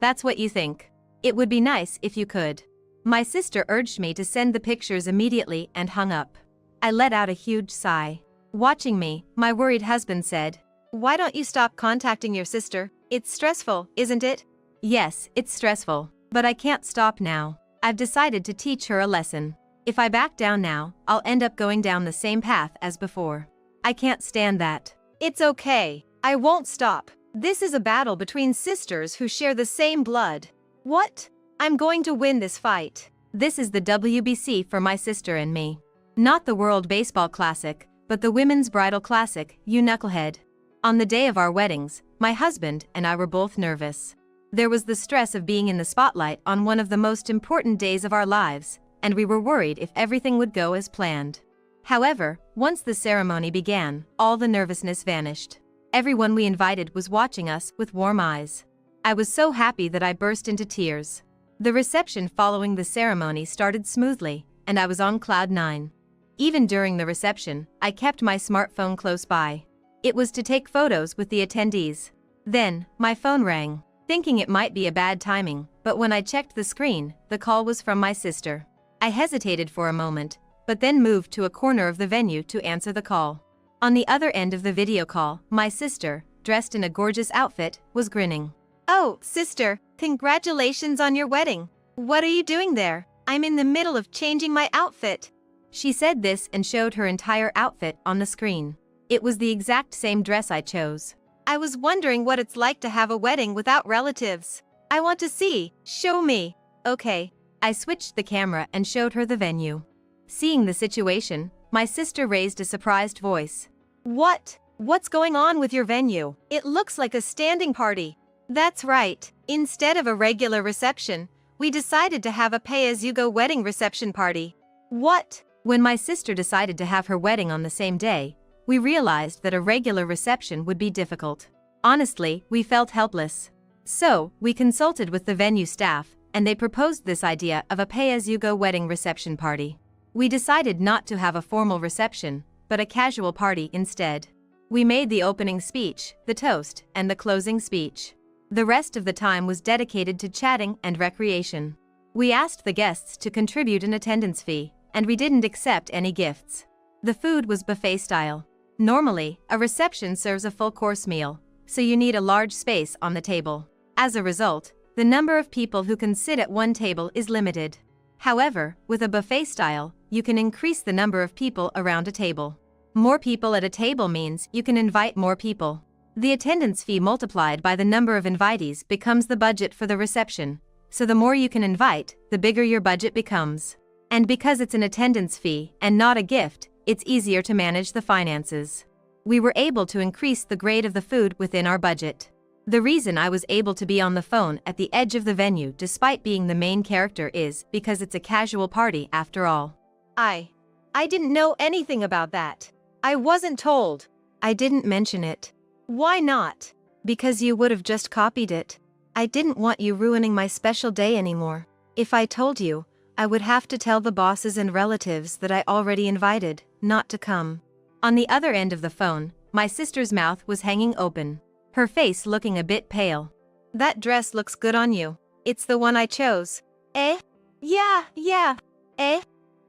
That's what you think. It would be nice if you could. My sister urged me to send the pictures immediately and hung up. I let out a huge sigh. Watching me, my worried husband said, "Why don't you stop contacting your sister? It's stressful, isn't it?" Yes, it's stressful, but I can't stop now. I've decided to teach her a lesson. If I back down now, I'll end up going down the same path as before. I can't stand that. It's okay. I won't stop. This is a battle between sisters who share the same blood. What? I'm going to win this fight. This is the WBC for my sister and me. Not the World Baseball Classic, but the Women's Bridal Classic, you knucklehead. On the day of our weddings, my husband and I were both nervous. There was the stress of being in the spotlight on one of the most important days of our lives, and we were worried if everything would go as planned. However, once the ceremony began, all the nervousness vanished. Everyone we invited was watching us with warm eyes. I was so happy that I burst into tears. The reception following the ceremony started smoothly, and I was on cloud 9. Even during the reception, I kept my smartphone close by. It was to take photos with the attendees. Then, my phone rang, thinking it might be a bad timing, but when I checked the screen, the call was from my sister. I hesitated for a moment, but then moved to a corner of the venue to answer the call. On the other end of the video call, my sister, dressed in a gorgeous outfit, was grinning. Oh, sister, congratulations on your wedding. What are you doing there? I'm in the middle of changing my outfit. She said this and showed her entire outfit on the screen. It was the exact same dress I chose. I was wondering what it's like to have a wedding without relatives. I want to see. Show me. Okay. I switched the camera and showed her the venue. Seeing the situation, my sister raised a surprised voice. What's going on with your venue? It looks like a standing party. That's right. Instead of a regular reception, we decided to have a pay-as-you-go wedding reception party. What? When my sister decided to have her wedding on the same day, we realized that a regular reception would be difficult. Honestly, we felt helpless. So, we consulted with the venue staff, and they proposed this idea of a pay-as-you-go wedding reception party. We decided not to have a formal reception, but a casual party instead. We made the opening speech, the toast, and the closing speech. The rest of the time was dedicated to chatting and recreation. We asked the guests to contribute an attendance fee, and we didn't accept any gifts. The food was buffet style. Normally, a reception serves a full-course meal, so you need a large space on the table. As a result, the number of people who can sit at one table is limited. However, with a buffet style, you can increase the number of people around a table. More people at a table means you can invite more people. The attendance fee multiplied by the number of invitees becomes the budget for the reception, so the more you can invite, the bigger your budget becomes. And because it's an attendance fee and not a gift, it's easier to manage the finances. We were able to increase the grade of the food within our budget. The reason I was able to be on the phone at the edge of the venue despite being the main character is because it's a casual party after all. I didn't know anything about that. I wasn't told. I didn't mention it. Why not? Because you would have just copied it. I didn't want you ruining my special day anymore. If I told you, I would have to tell the bosses and relatives that I already invited, not to come. On the other end of the phone, my sister's mouth was hanging open, her face looking a bit pale. That dress looks good on you. It's the one I chose. Eh? Yeah. Eh?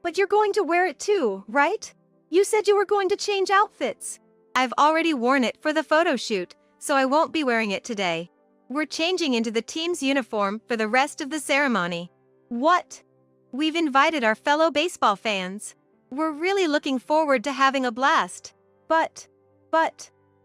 But you're going to wear it too, right? You said you were going to change outfits. I've already worn it for the photo shoot, so I won't be wearing it today. We're changing into the team's uniform for the rest of the ceremony. What? We've invited our fellow baseball fans. We're really looking forward to having a blast. But,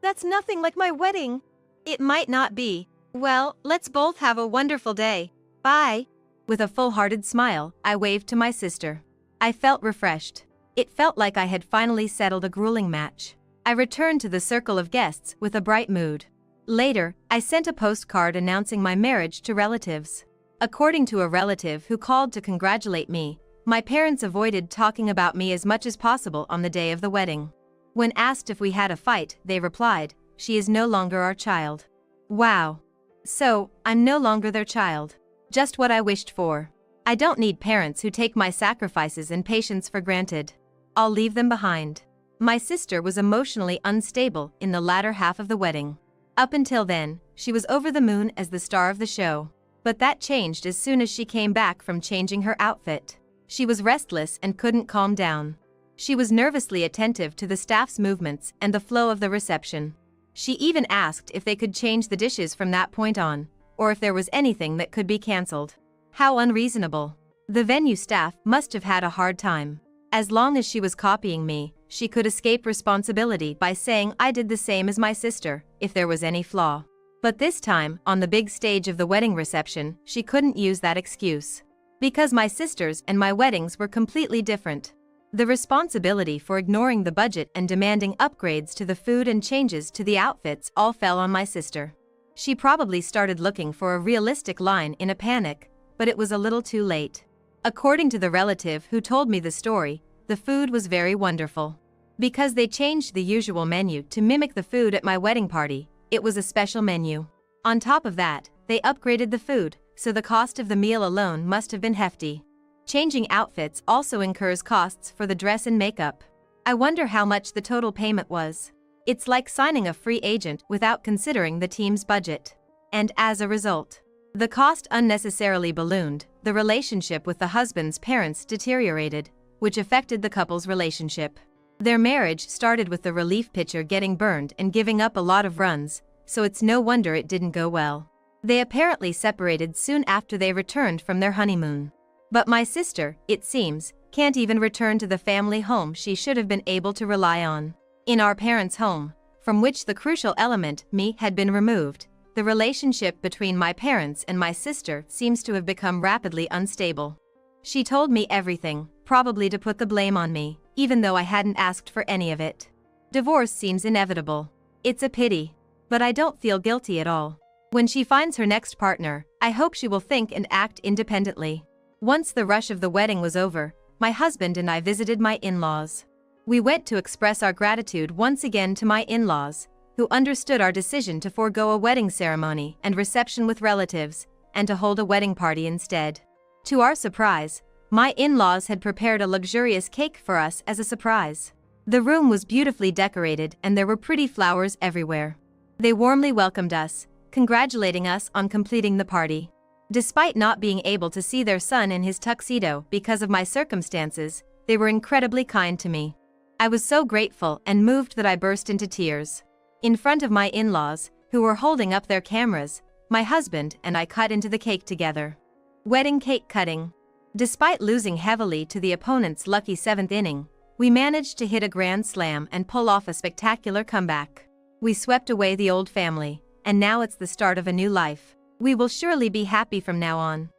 that's nothing like my wedding. It might not be. Well, let's both have a wonderful day. Bye. With a full-hearted smile, I waved to my sister. I felt refreshed. It felt like I had finally settled a grueling match. I returned to the circle of guests with a bright mood. Later, I sent a postcard announcing my marriage to relatives. According to a relative who called to congratulate me, my parents avoided talking about me as much as possible on the day of the wedding. When asked if we had a fight, they replied, "She is no longer our child." Wow. So, I'm no longer their child. Just what I wished for. I don't need parents who take my sacrifices and patience for granted. I'll leave them behind. My sister was emotionally unstable in the latter half of the wedding. Up until then, she was over the moon as the star of the show. But that changed as soon as she came back from changing her outfit. She was restless and couldn't calm down. She was nervously attentive to the staff's movements and the flow of the reception. She even asked if they could change the dishes from that point on, or if there was anything that could be cancelled. How unreasonable. The venue staff must have had a hard time. As long as she was copying me, she could escape responsibility by saying I did the same as my sister, if there was any flaw. But this time, on the big stage of the wedding reception, she couldn't use that excuse. Because my sisters and my weddings were completely different. The responsibility for ignoring the budget and demanding upgrades to the food and changes to the outfits all fell on my sister. She probably started looking for a realistic line in a panic, but it was a little too late. According to the relative who told me the story, the food was very wonderful. Because they changed the usual menu to mimic the food at my wedding party, it was a special menu. On top of that, they upgraded the food, so the cost of the meal alone must have been hefty. Changing outfits also incurs costs for the dress and makeup. I wonder how much the total payment was. It's like signing a free agent without considering the team's budget. And as a result, the cost unnecessarily ballooned, the relationship with the husband's parents deteriorated, which affected the couple's relationship. Their marriage started with the relief pitcher getting burned and giving up a lot of runs, so it's no wonder it didn't go well. They apparently separated soon after they returned from their honeymoon. But my sister, it seems, can't even return to the family home she should have been able to rely on. In our parents' home, from which the crucial element, me, had been removed, the relationship between my parents and my sister seems to have become rapidly unstable. She told me everything, probably to put the blame on me, even though I hadn't asked for any of it. Divorce seems inevitable. It's a pity. But I don't feel guilty at all. When she finds her next partner, I hope she will think and act independently. Once the rush of the wedding was over, my husband and I visited my in-laws. We went to express our gratitude once again to my in-laws, who understood our decision to forego a wedding ceremony and reception with relatives, and to hold a wedding party instead. To our surprise, my in-laws had prepared a luxurious cake for us as a surprise. The room was beautifully decorated and there were pretty flowers everywhere. They warmly welcomed us, congratulating us on completing the party. Despite not being able to see their son in his tuxedo because of my circumstances, they were incredibly kind to me. I was so grateful and moved that I burst into tears. In front of my in-laws, who were holding up their cameras, my husband and I cut into the cake together. Wedding cake cutting. Despite losing heavily to the opponent's lucky 7th inning, we managed to hit a grand slam and pull off a spectacular comeback. We swept away the old family, and now it's the start of a new life. We will surely be happy from now on.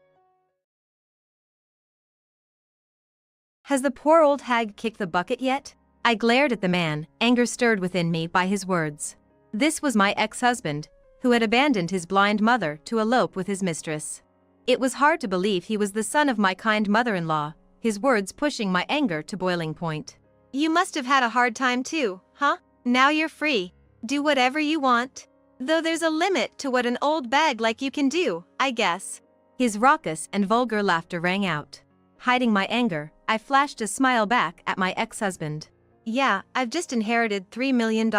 Has the poor old hag kicked the bucket yet? I glared at the man, anger stirred within me by his words. This was my ex-husband, who had abandoned his blind mother to elope with his mistress. It was hard to believe he was the son of my kind mother-in-law, his words pushing my anger to boiling point. You must have had a hard time too, huh? Now you're free. Do whatever you want. Though there's a limit to what an old bag like you can do, I guess. His raucous and vulgar laughter rang out. Hiding my anger, I flashed a smile back at my ex-husband. Yeah, I've just inherited $3 million.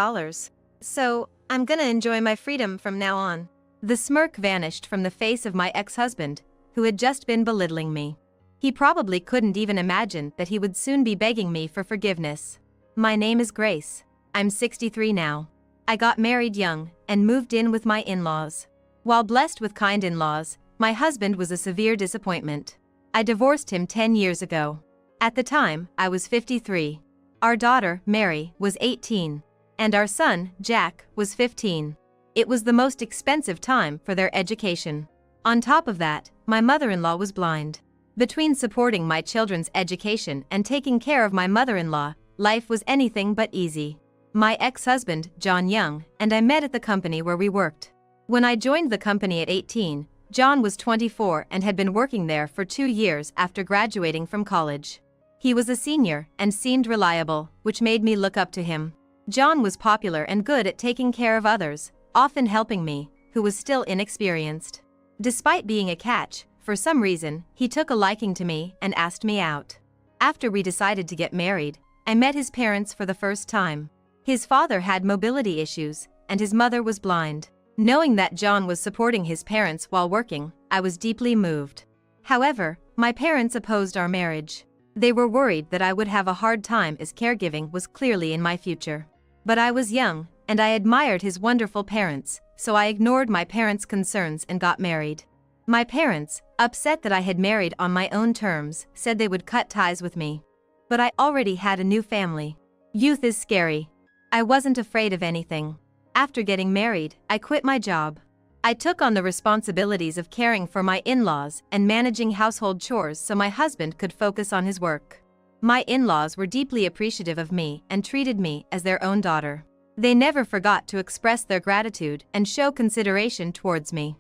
So, I'm gonna enjoy my freedom from now on. The smirk vanished from the face of my ex-husband, who had just been belittling me. He probably couldn't even imagine that he would soon be begging me for forgiveness. My name is Grace. I'm 63 now. I got married young and moved in with my in-laws. While blessed with kind in-laws, my husband was a severe disappointment. I divorced him 10 years ago. At the time, I was 53. Our daughter, Mary, was 18. And our son, Jack, was 15. It was the most expensive time for their education. On top of that, my mother-in-law was blind. Between supporting my children's education and taking care of my mother-in-law, life was anything but easy. My ex-husband, John Young, and I met at the company where we worked. When I joined the company at 18, John was 24 and had been working there for 2 years after graduating from college. He was a senior and seemed reliable, which made me look up to him. John was popular and good at taking care of others, often helping me, who was still inexperienced. Despite being a catch, for some reason, he took a liking to me and asked me out. After we decided to get married, I met his parents for the first time. His father had mobility issues, and his mother was blind. Knowing that John was supporting his parents while working, I was deeply moved. However, my parents opposed our marriage. They were worried that I would have a hard time as caregiving was clearly in my future. But I was young, and I admired his wonderful parents, so I ignored my parents' concerns and got married. My parents, upset that I had married on my own terms, said they would cut ties with me. But I already had a new family. Youth is scary. I wasn't afraid of anything. After getting married, I quit my job. I took on the responsibilities of caring for my in-laws and managing household chores so my husband could focus on his work. My in-laws were deeply appreciative of me and treated me as their own daughter. They never forgot to express their gratitude and show consideration towards me.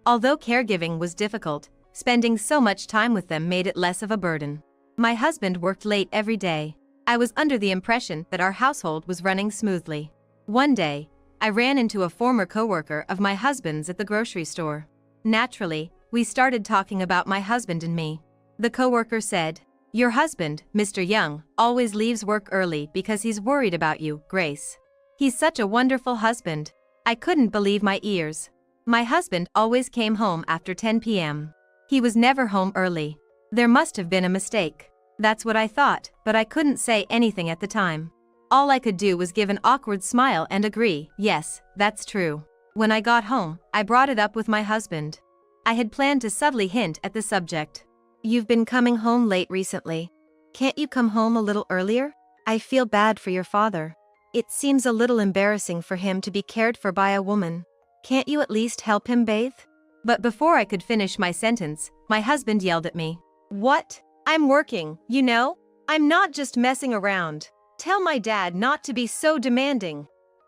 Although caregiving was difficult, spending so much time with them made it less of a burden. My husband worked late every day. I was under the impression that our household was running smoothly. One day, I ran into a former coworker of my husband's at the grocery store. Naturally, we started talking about my husband and me. The coworker said, "Your husband, Mr. Young, always leaves work early because he's worried about you, Grace. He's such a wonderful husband." I couldn't believe my ears. My husband always came home after 10 p.m. He was never home early. There must have been a mistake. That's what I thought, but I couldn't say anything at the time. All I could do was give an awkward smile and agree, yes, that's true. When I got home, I brought it up with my husband. I had planned to subtly hint at the subject. "You've been coming home late recently. Can't you come home a little earlier? I feel bad for your father. It seems a little embarrassing for him to be cared for by a woman. Can't you at least help him bathe?" But before I could finish my sentence, my husband yelled at me. "What? I'm working, you know? I'm not just messing around. Tell my dad not to be so demanding."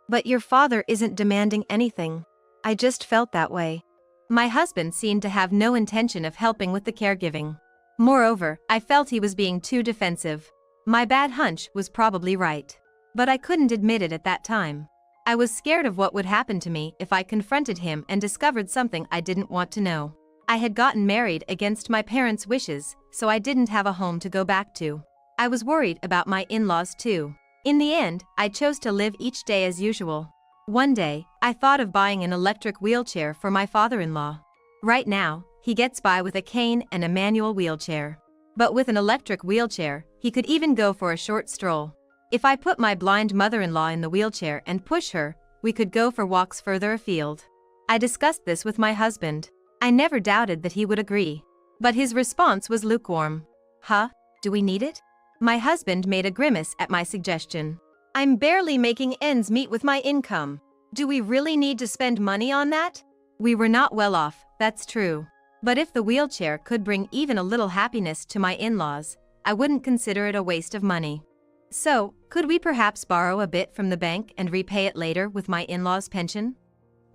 "But your father isn't demanding anything. I just felt that way." My husband seemed to have no intention of helping with the caregiving. Moreover, I felt he was being too defensive. My bad hunch was probably right. But I couldn't admit it at that time. I was scared of what would happen to me if I confronted him and discovered something I didn't want to know. I had gotten married against my parents' wishes, so I didn't have a home to go back to. I was worried about my in-laws too. In the end, I chose to live each day as usual. One day, I thought of buying an electric wheelchair for my father-in-law. Right now, he gets by with a cane and a manual wheelchair. But with an electric wheelchair, he could even go for a short stroll. If I put my blind mother-in-law in the wheelchair and push her, we could go for walks further afield. I discussed this with my husband. I never doubted that he would agree. But his response was lukewarm. "Huh? Do we need it?" My husband made a grimace at my suggestion. "I'm barely making ends meet with my income. Do we really need to spend money on that?" We were not well off, that's true. But if the wheelchair could bring even a little happiness to my in-laws, I wouldn't consider it a waste of money. So, could we perhaps borrow a bit from the bank and repay it later with my in-laws' pension?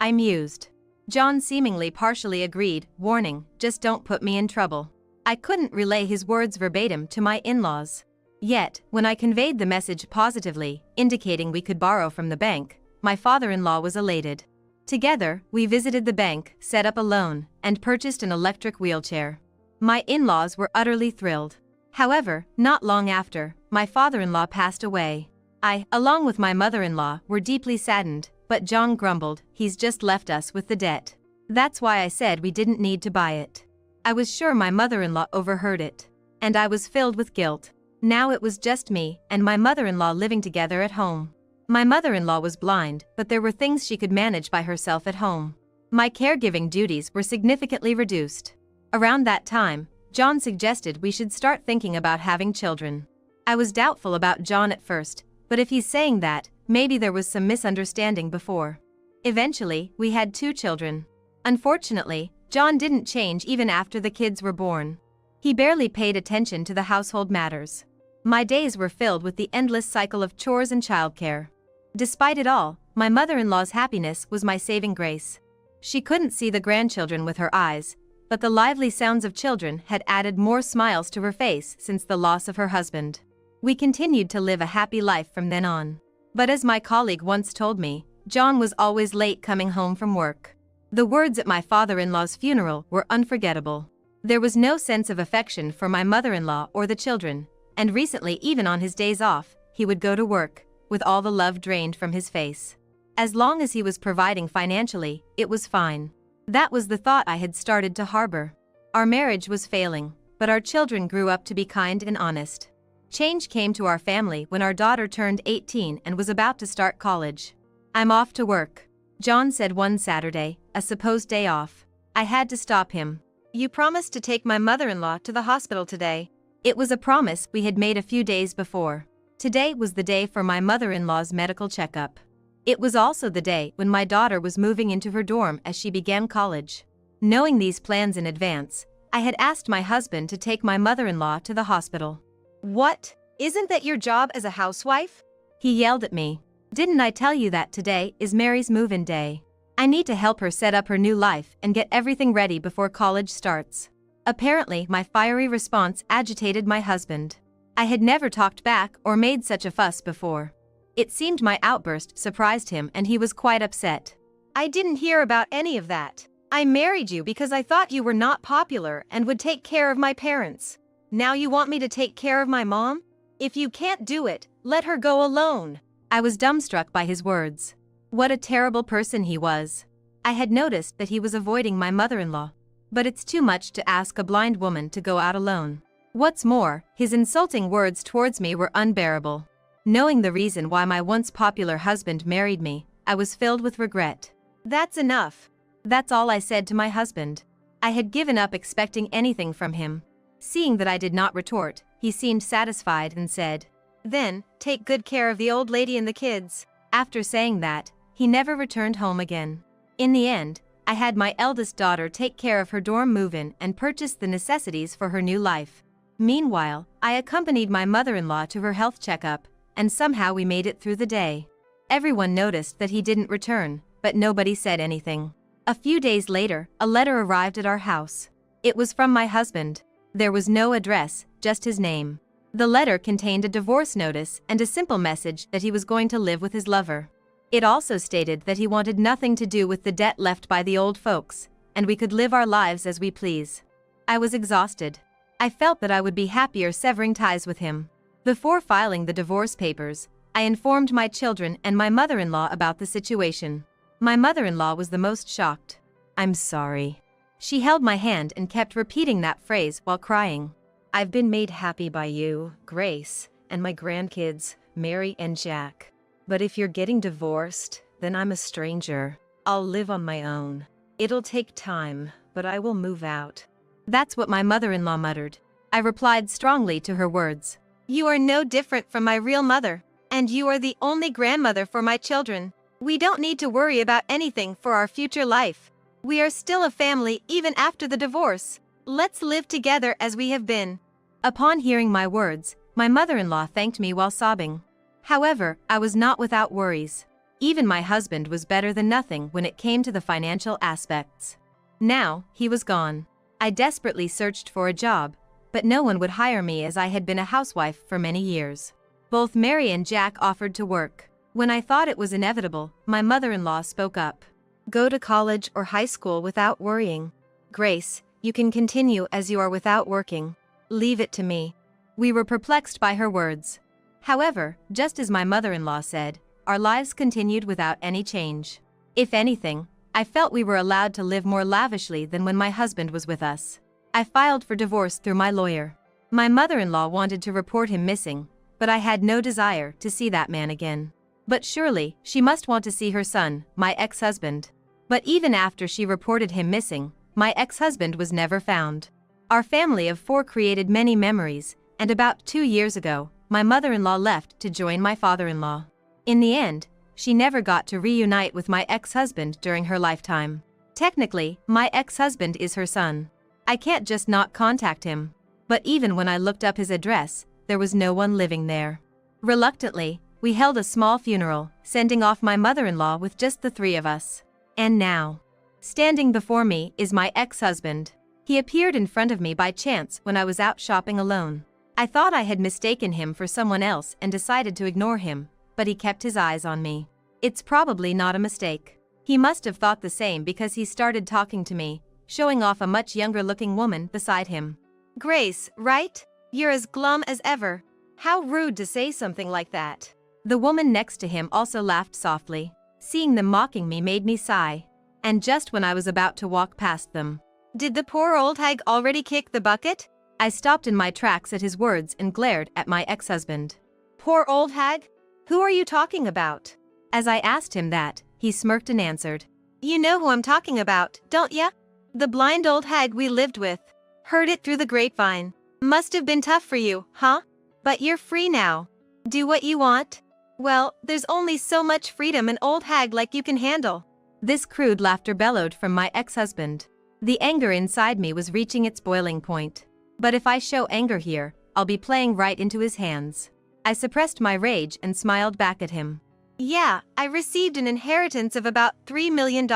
I mused. John seemingly partially agreed, warning, "Just don't put me in trouble." I couldn't relay his words verbatim to my in-laws. Yet, when I conveyed the message positively, indicating we could borrow from the bank, my father-in-law was elated. Together, we visited the bank, set up a loan, and purchased an electric wheelchair. My in-laws were utterly thrilled. However, not long after, my father-in-law passed away. I, along with my mother-in-law, were deeply saddened, but John grumbled, "He's just left us with the debt." That's why I said we didn't need to buy it. I was sure my mother-in-law overheard it. And I was filled with guilt. Now it was just me and my mother-in-law living together at home. My mother-in-law was blind, but there were things she could manage by herself at home. My caregiving duties were significantly reduced. Around that time, John suggested we should start thinking about having children. I was doubtful about John at first, but if he's saying that, maybe there was some misunderstanding before. Eventually, we had 2 children. Unfortunately, John didn't change even after the kids were born. He barely paid attention to the household matters. My days were filled with the endless cycle of chores and childcare. Despite it all, my mother-in-law's happiness was my saving grace. She couldn't see the grandchildren with her eyes, but the lively sounds of children had added more smiles to her face since the loss of her husband. We continued to live a happy life from then on. But as my colleague once told me, John was always late coming home from work. The words at my father-in-law's funeral were unforgettable. There was no sense of affection for my mother-in-law or the children, and recently even on his days off, he would go to work, with all the love drained from his face. As long as he was providing financially, it was fine. That was the thought I had started to harbor. Our marriage was failing, but our children grew up to be kind and honest. Change came to our family when our daughter turned 18 and was about to start college. "I'm off to work," John said one Saturday, a supposed day off. I had to stop him. "You promised to take my mother-in-law to the hospital today." It was a promise we had made a few days before. Today was the day for my mother-in-law's medical checkup. It was also the day when my daughter was moving into her dorm as she began college. Knowing these plans in advance, I had asked my husband to take my mother-in-law to the hospital. What? Isn't that your job as a housewife? He yelled at me. Didn't I tell you that today is Mary's move-in day? I need to help her set up her new life and get everything ready before college starts. Apparently, my fiery response agitated my husband. I had never talked back or made such a fuss before. It seemed my outburst surprised him and he was quite upset. I didn't hear about any of that. I married you because I thought you were not popular and would take care of my parents. Now you want me to take care of my mom? If you can't do it, let her go alone. I was dumbstruck by his words. What a terrible person he was. I had noticed that he was avoiding my mother-in-law. But it's too much to ask a blind woman to go out alone. What's more, his insulting words towards me were unbearable. Knowing the reason why my once popular husband married me, I was filled with regret. That's enough. That's all I said to my husband. I had given up expecting anything from him. Seeing that I did not retort, he seemed satisfied and said, "Then, take good care of the old lady and the kids." After saying that, he never returned home again. In the end, I had my eldest daughter take care of her dorm move-in and purchase the necessities for her new life. Meanwhile, I accompanied my mother-in-law to her health checkup, and somehow we made it through the day. Everyone noticed that he didn't return, but nobody said anything. A few days later, a letter arrived at our house. It was from my husband. There was no address, just his name. The letter contained a divorce notice and a simple message that he was going to live with his lover. It also stated that he wanted nothing to do with the debt left by the old folks, and we could live our lives as we please. I was exhausted. I felt that I would be happier severing ties with him. Before filing the divorce papers, I informed my children and my mother-in-law about the situation. My mother-in-law was the most shocked. "I'm sorry." She held my hand and kept repeating that phrase while crying. "I've been made happy by you, Grace, and my grandkids, Mary and Jack. But if you're getting divorced, then I'm a stranger. I'll live on my own. It'll take time, but I will move out." That's what my mother-in-law muttered. I replied strongly to her words. "You are no different from my real mother, and you are the only grandmother for my children. We don't need to worry about anything for our future life. We are still a family even after the divorce. Let's live together as we have been." Upon hearing my words, my mother-in-law thanked me while sobbing. However, I was not without worries. Even my husband was better than nothing when it came to the financial aspects. Now, he was gone. I desperately searched for a job, but no one would hire me as I had been a housewife for many years. Both Mary and Jack offered to work. When I thought it was inevitable, my mother-in-law spoke up. "Go to college or high school without worrying. Grace, you can continue as you are without working. Leave it to me." We were perplexed by her words. However, just as my mother-in-law said, our lives continued without any change. If anything, I felt we were allowed to live more lavishly than when my husband was with us. I filed for divorce through my lawyer. My mother-in-law wanted to report him missing, but I had no desire to see that man again. But surely, she must want to see her son, my ex-husband. But even after she reported him missing, my ex-husband was never found. Our family of 4 created many memories, and about 2 years ago, my mother-in-law left to join my father-in-law. In the end, she never got to reunite with my ex-husband during her lifetime. Technically, my ex-husband is her son. I can't just not contact him. But even when I looked up his address, there was no one living there. Reluctantly, we held a small funeral, sending off my mother-in-law with just the 3 of us. And now, standing before me is my ex-husband. He appeared in front of me by chance when I was out shopping alone. I thought I had mistaken him for someone else and decided to ignore him, but he kept his eyes on me. It's probably not a mistake. He must have thought the same because he started talking to me, showing off a much younger-looking woman beside him. "Grace, right? You're as glum as ever. How rude to say something like that." The woman next to him also laughed softly. Seeing them mocking me made me sigh. And just when I was about to walk past them, "Did the poor old hag already kick the bucket?" I stopped in my tracks at his words and glared at my ex-husband. "Poor old hag? Who are you talking about?" As I asked him that, he smirked and answered, "You know who I'm talking about, don't ya? The blind old hag we lived with. Heard it through the grapevine. Must have been tough for you, huh? But you're free now. Do what you want." Well, there's only so much freedom an old hag like you can handle. This crude laughter bellowed from my ex-husband. The anger inside me was reaching its boiling point. But if I show anger here, I'll be playing right into his hands. I suppressed my rage and smiled back at him. Yeah, I received an inheritance of about $3 million.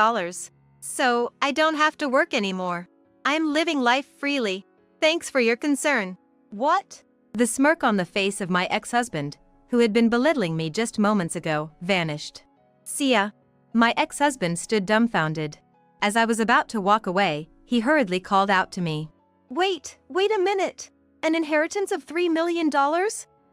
So, I don't have to work anymore. I'm living life freely. Thanks for your concern. What? The smirk on the face of my ex-husband, who had been belittling me just moments ago, vanished. See ya. My ex-husband stood dumbfounded. As I was about to walk away, he hurriedly called out to me. Wait a minute. An inheritance of $3 million?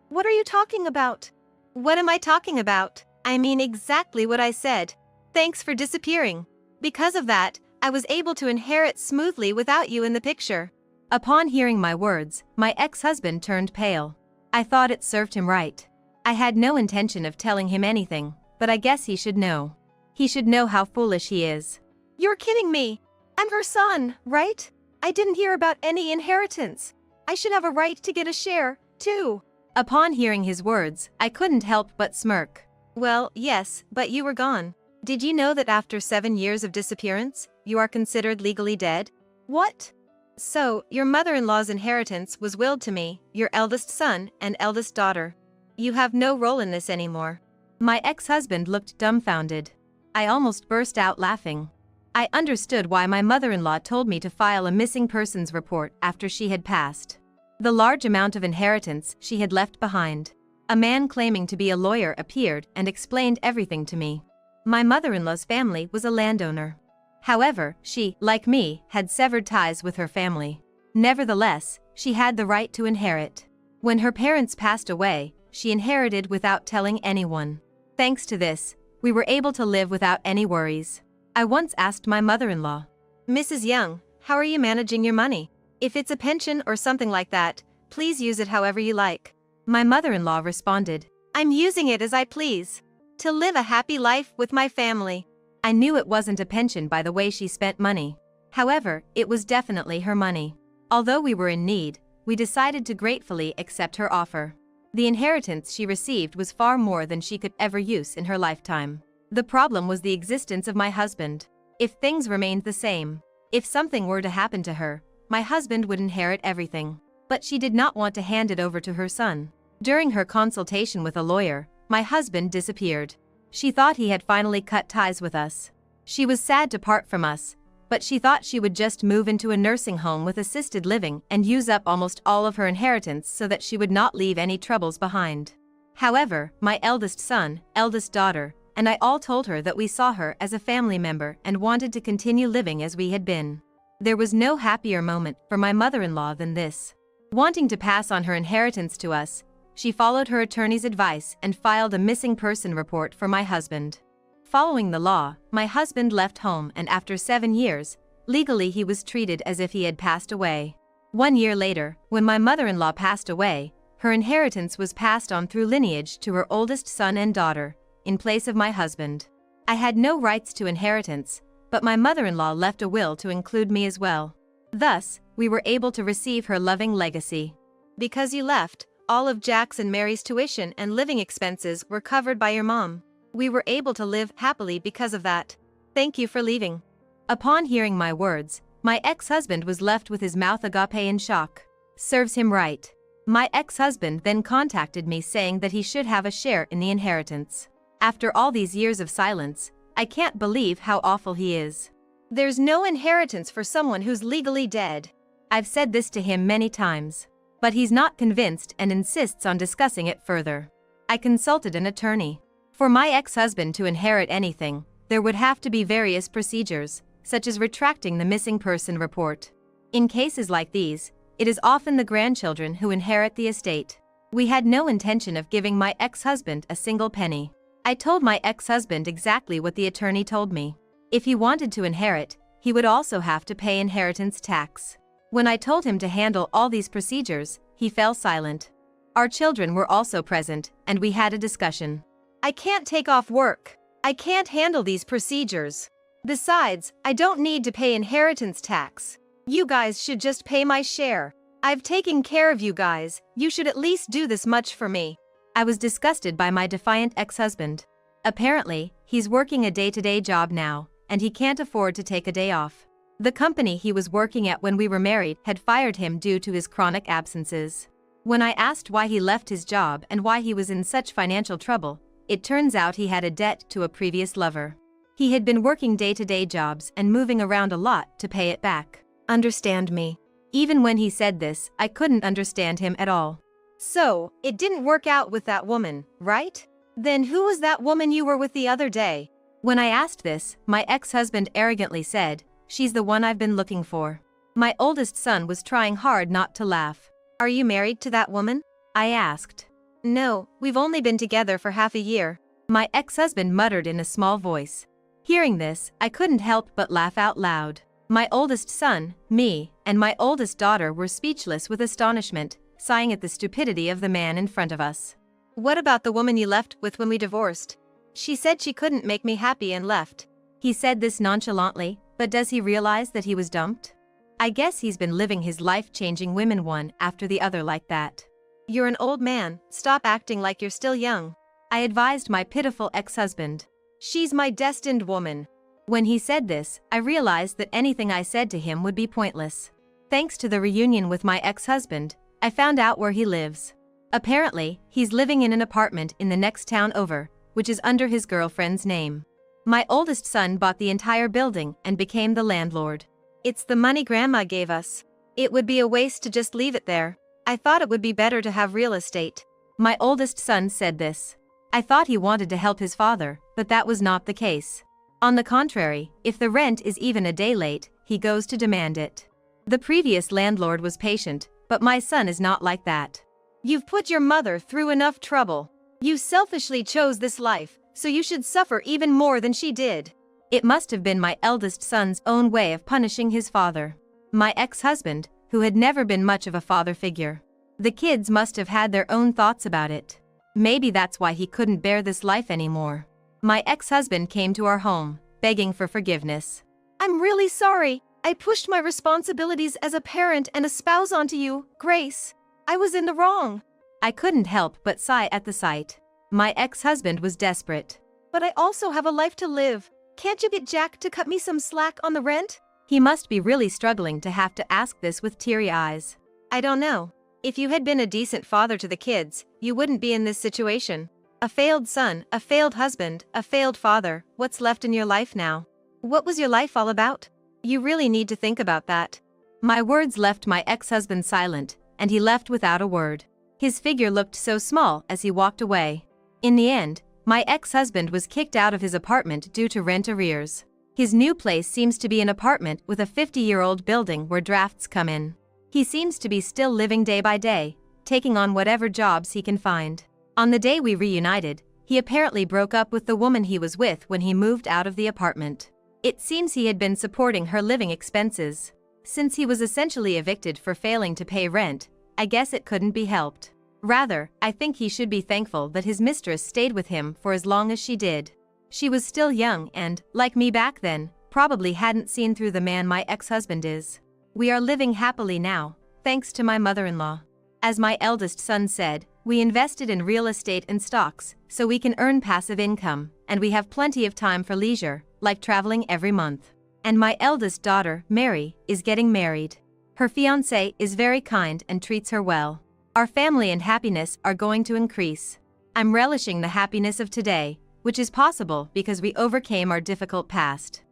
What are you talking about? What am I talking about? I mean exactly what I said. Thanks for disappearing. Because of that, I was able to inherit smoothly without you in the picture. Upon hearing my words, my ex-husband turned pale. I thought it served him right. I had no intention of telling him anything, but I guess he should know. He should know how foolish he is. You're kidding me. I'm her son, right? I didn't hear about any inheritance. I should have a right to get a share, too. Upon hearing his words, I couldn't help but smirk. Well, yes, but you were gone. Did you know that after 7 years of disappearance, you are considered legally dead? What? So, your mother-in-law's inheritance was willed to me, your eldest son and eldest daughter. You have no role in this anymore. My ex-husband looked dumbfounded. I almost burst out laughing. I understood why my mother-in-law told me to file a missing persons report after she had passed. The large amount of inheritance she had left behind. A man claiming to be a lawyer appeared and explained everything to me. My mother-in-law's family was a landowner. However, she, like me, had severed ties with her family. Nevertheless, she had the right to inherit. When her parents passed away, she inherited without telling anyone. Thanks to this, we were able to live without any worries. I once asked my mother-in-law, Mrs. Young, how are you managing your money? If it's a pension or something like that, please use it however you like. My mother-in-law responded, I'm using it as I please. To live a happy life with my family. I knew it wasn't a pension by the way she spent money. However, it was definitely her money. Although we were in need, we decided to gratefully accept her offer. The inheritance she received was far more than she could ever use in her lifetime. The problem was the existence of my husband. If things remained the same, if something were to happen to her, my husband would inherit everything. But she did not want to hand it over to her son. During her consultation with a lawyer, my husband disappeared. She thought he had finally cut ties with us. She was sad to part from us, but she thought she would just move into a nursing home with assisted living and use up almost all of her inheritance so that she would not leave any troubles behind. However, my eldest son, eldest daughter, and I all told her that we saw her as a family member and wanted to continue living as we had been. There was no happier moment for my mother-in-law than this. Wanting to pass on her inheritance to us, she followed her attorney's advice and filed a missing person report for my husband. Following the law, my husband left home and after 7 years, legally he was treated as if he had passed away. 1 year later, when my mother-in-law passed away, her inheritance was passed on through lineage to her oldest son and daughter, in place of my husband. I had no rights to inheritance, but my mother-in-law left a will to include me as well. Thus, we were able to receive her loving legacy. Because you left, all of Jack's and Mary's tuition and living expenses were covered by your mom. We were able to live happily because of that. Thank you for leaving. Upon hearing my words, my ex-husband was left with his mouth agape in shock. Serves him right. My ex-husband then contacted me saying that he should have a share in the inheritance. After all these years of silence, I can't believe how awful he is. There's no inheritance for someone who's legally dead. I've said this to him many times. But he's not convinced and insists on discussing it further. I consulted an attorney. For my ex-husband to inherit anything, there would have to be various procedures, such as retracting the missing person report. In cases like these, it is often the grandchildren who inherit the estate. We had no intention of giving my ex-husband a single penny. I told my ex-husband exactly what the attorney told me. If he wanted to inherit, he would also have to pay inheritance tax. When I told him to handle all these procedures, he fell silent. Our children were also present, and we had a discussion. I can't take off work. I can't handle these procedures. Besides, I don't need to pay inheritance tax. You guys should just pay my share. I've taken care of you guys, you should at least do this much for me. I was disgusted by my defiant ex-husband. Apparently, he's working a day-to-day job now, and he can't afford to take a day off. The company he was working at when we were married had fired him due to his chronic absences. When I asked why he left his job and why he was in such financial trouble, it turns out he had a debt to a previous lover. He had been working day-to-day jobs and moving around a lot to pay it back. Understand me? Even when he said this, I couldn't understand him at all. So, it didn't work out with that woman, right? Then who was that woman you were with the other day? When I asked this, my ex-husband arrogantly said, "She's the one I've been looking for." My oldest son was trying hard not to laugh. Are you married to that woman? I asked. No, we've only been together for half a year. My ex-husband muttered in a small voice. Hearing this, I couldn't help but laugh out loud. My oldest son, me, and my oldest daughter were speechless with astonishment, sighing at the stupidity of the man in front of us. What about the woman you left with when we divorced? She said she couldn't make me happy and left. He said this nonchalantly, but does he realize that he was dumped? I guess he's been living his life changing women one after the other like that. You're an old man, stop acting like you're still young. I advised my pitiful ex-husband. She's my destined woman. When he said this, I realized that anything I said to him would be pointless. Thanks to the reunion with my ex-husband, I found out where he lives. Apparently, he's living in an apartment in the next town over, which is under his girlfriend's name. My oldest son bought the entire building and became the landlord. It's the money Grandma gave us. It would be a waste to just leave it there. I thought it would be better to have real estate. My oldest son said this. I thought he wanted to help his father, but that was not the case. On the contrary, if the rent is even a day late, he goes to demand it. The previous landlord was patient, but my son is not like that. You've put your mother through enough trouble. You selfishly chose this life, so you should suffer even more than she did. It must have been my eldest son's own way of punishing his father. My ex-husband, who had never been much of a father figure. The kids must have had their own thoughts about it. Maybe that's why he couldn't bear this life anymore. My ex-husband came to our home, begging for forgiveness. I'm really sorry. I pushed my responsibilities as a parent and a spouse onto you, Grace. I was in the wrong. I couldn't help but sigh at the sight. My ex-husband was desperate. But I also have a life to live. Can't you get Jack to cut me some slack on the rent? He must be really struggling to have to ask this with teary eyes. I don't know. If you had been a decent father to the kids, you wouldn't be in this situation. A failed son, a failed husband, a failed father, what's left in your life now? What was your life all about? You really need to think about that. My words left my ex-husband silent, and he left without a word. His figure looked so small as he walked away. In the end, my ex-husband was kicked out of his apartment due to rent arrears. His new place seems to be an apartment with a 50-year-old building where drafts come in. He seems to be still living day by day, taking on whatever jobs he can find. On the day we reunited, he apparently broke up with the woman he was with when he moved out of the apartment. It seems he had been supporting her living expenses. Since he was essentially evicted for failing to pay rent, I guess it couldn't be helped. Rather, I think he should be thankful that his mistress stayed with him for as long as she did. She was still young and, like me back then, probably hadn't seen through the man my ex-husband is. We are living happily now, thanks to my mother-in-law. As my eldest son said, we invested in real estate and stocks, so we can earn passive income, and we have plenty of time for leisure, like traveling every month. And my eldest daughter, Mary, is getting married. Her fiancé is very kind and treats her well. Our family and happiness are going to increase. I'm relishing the happiness of today, which is possible because we overcame our difficult past.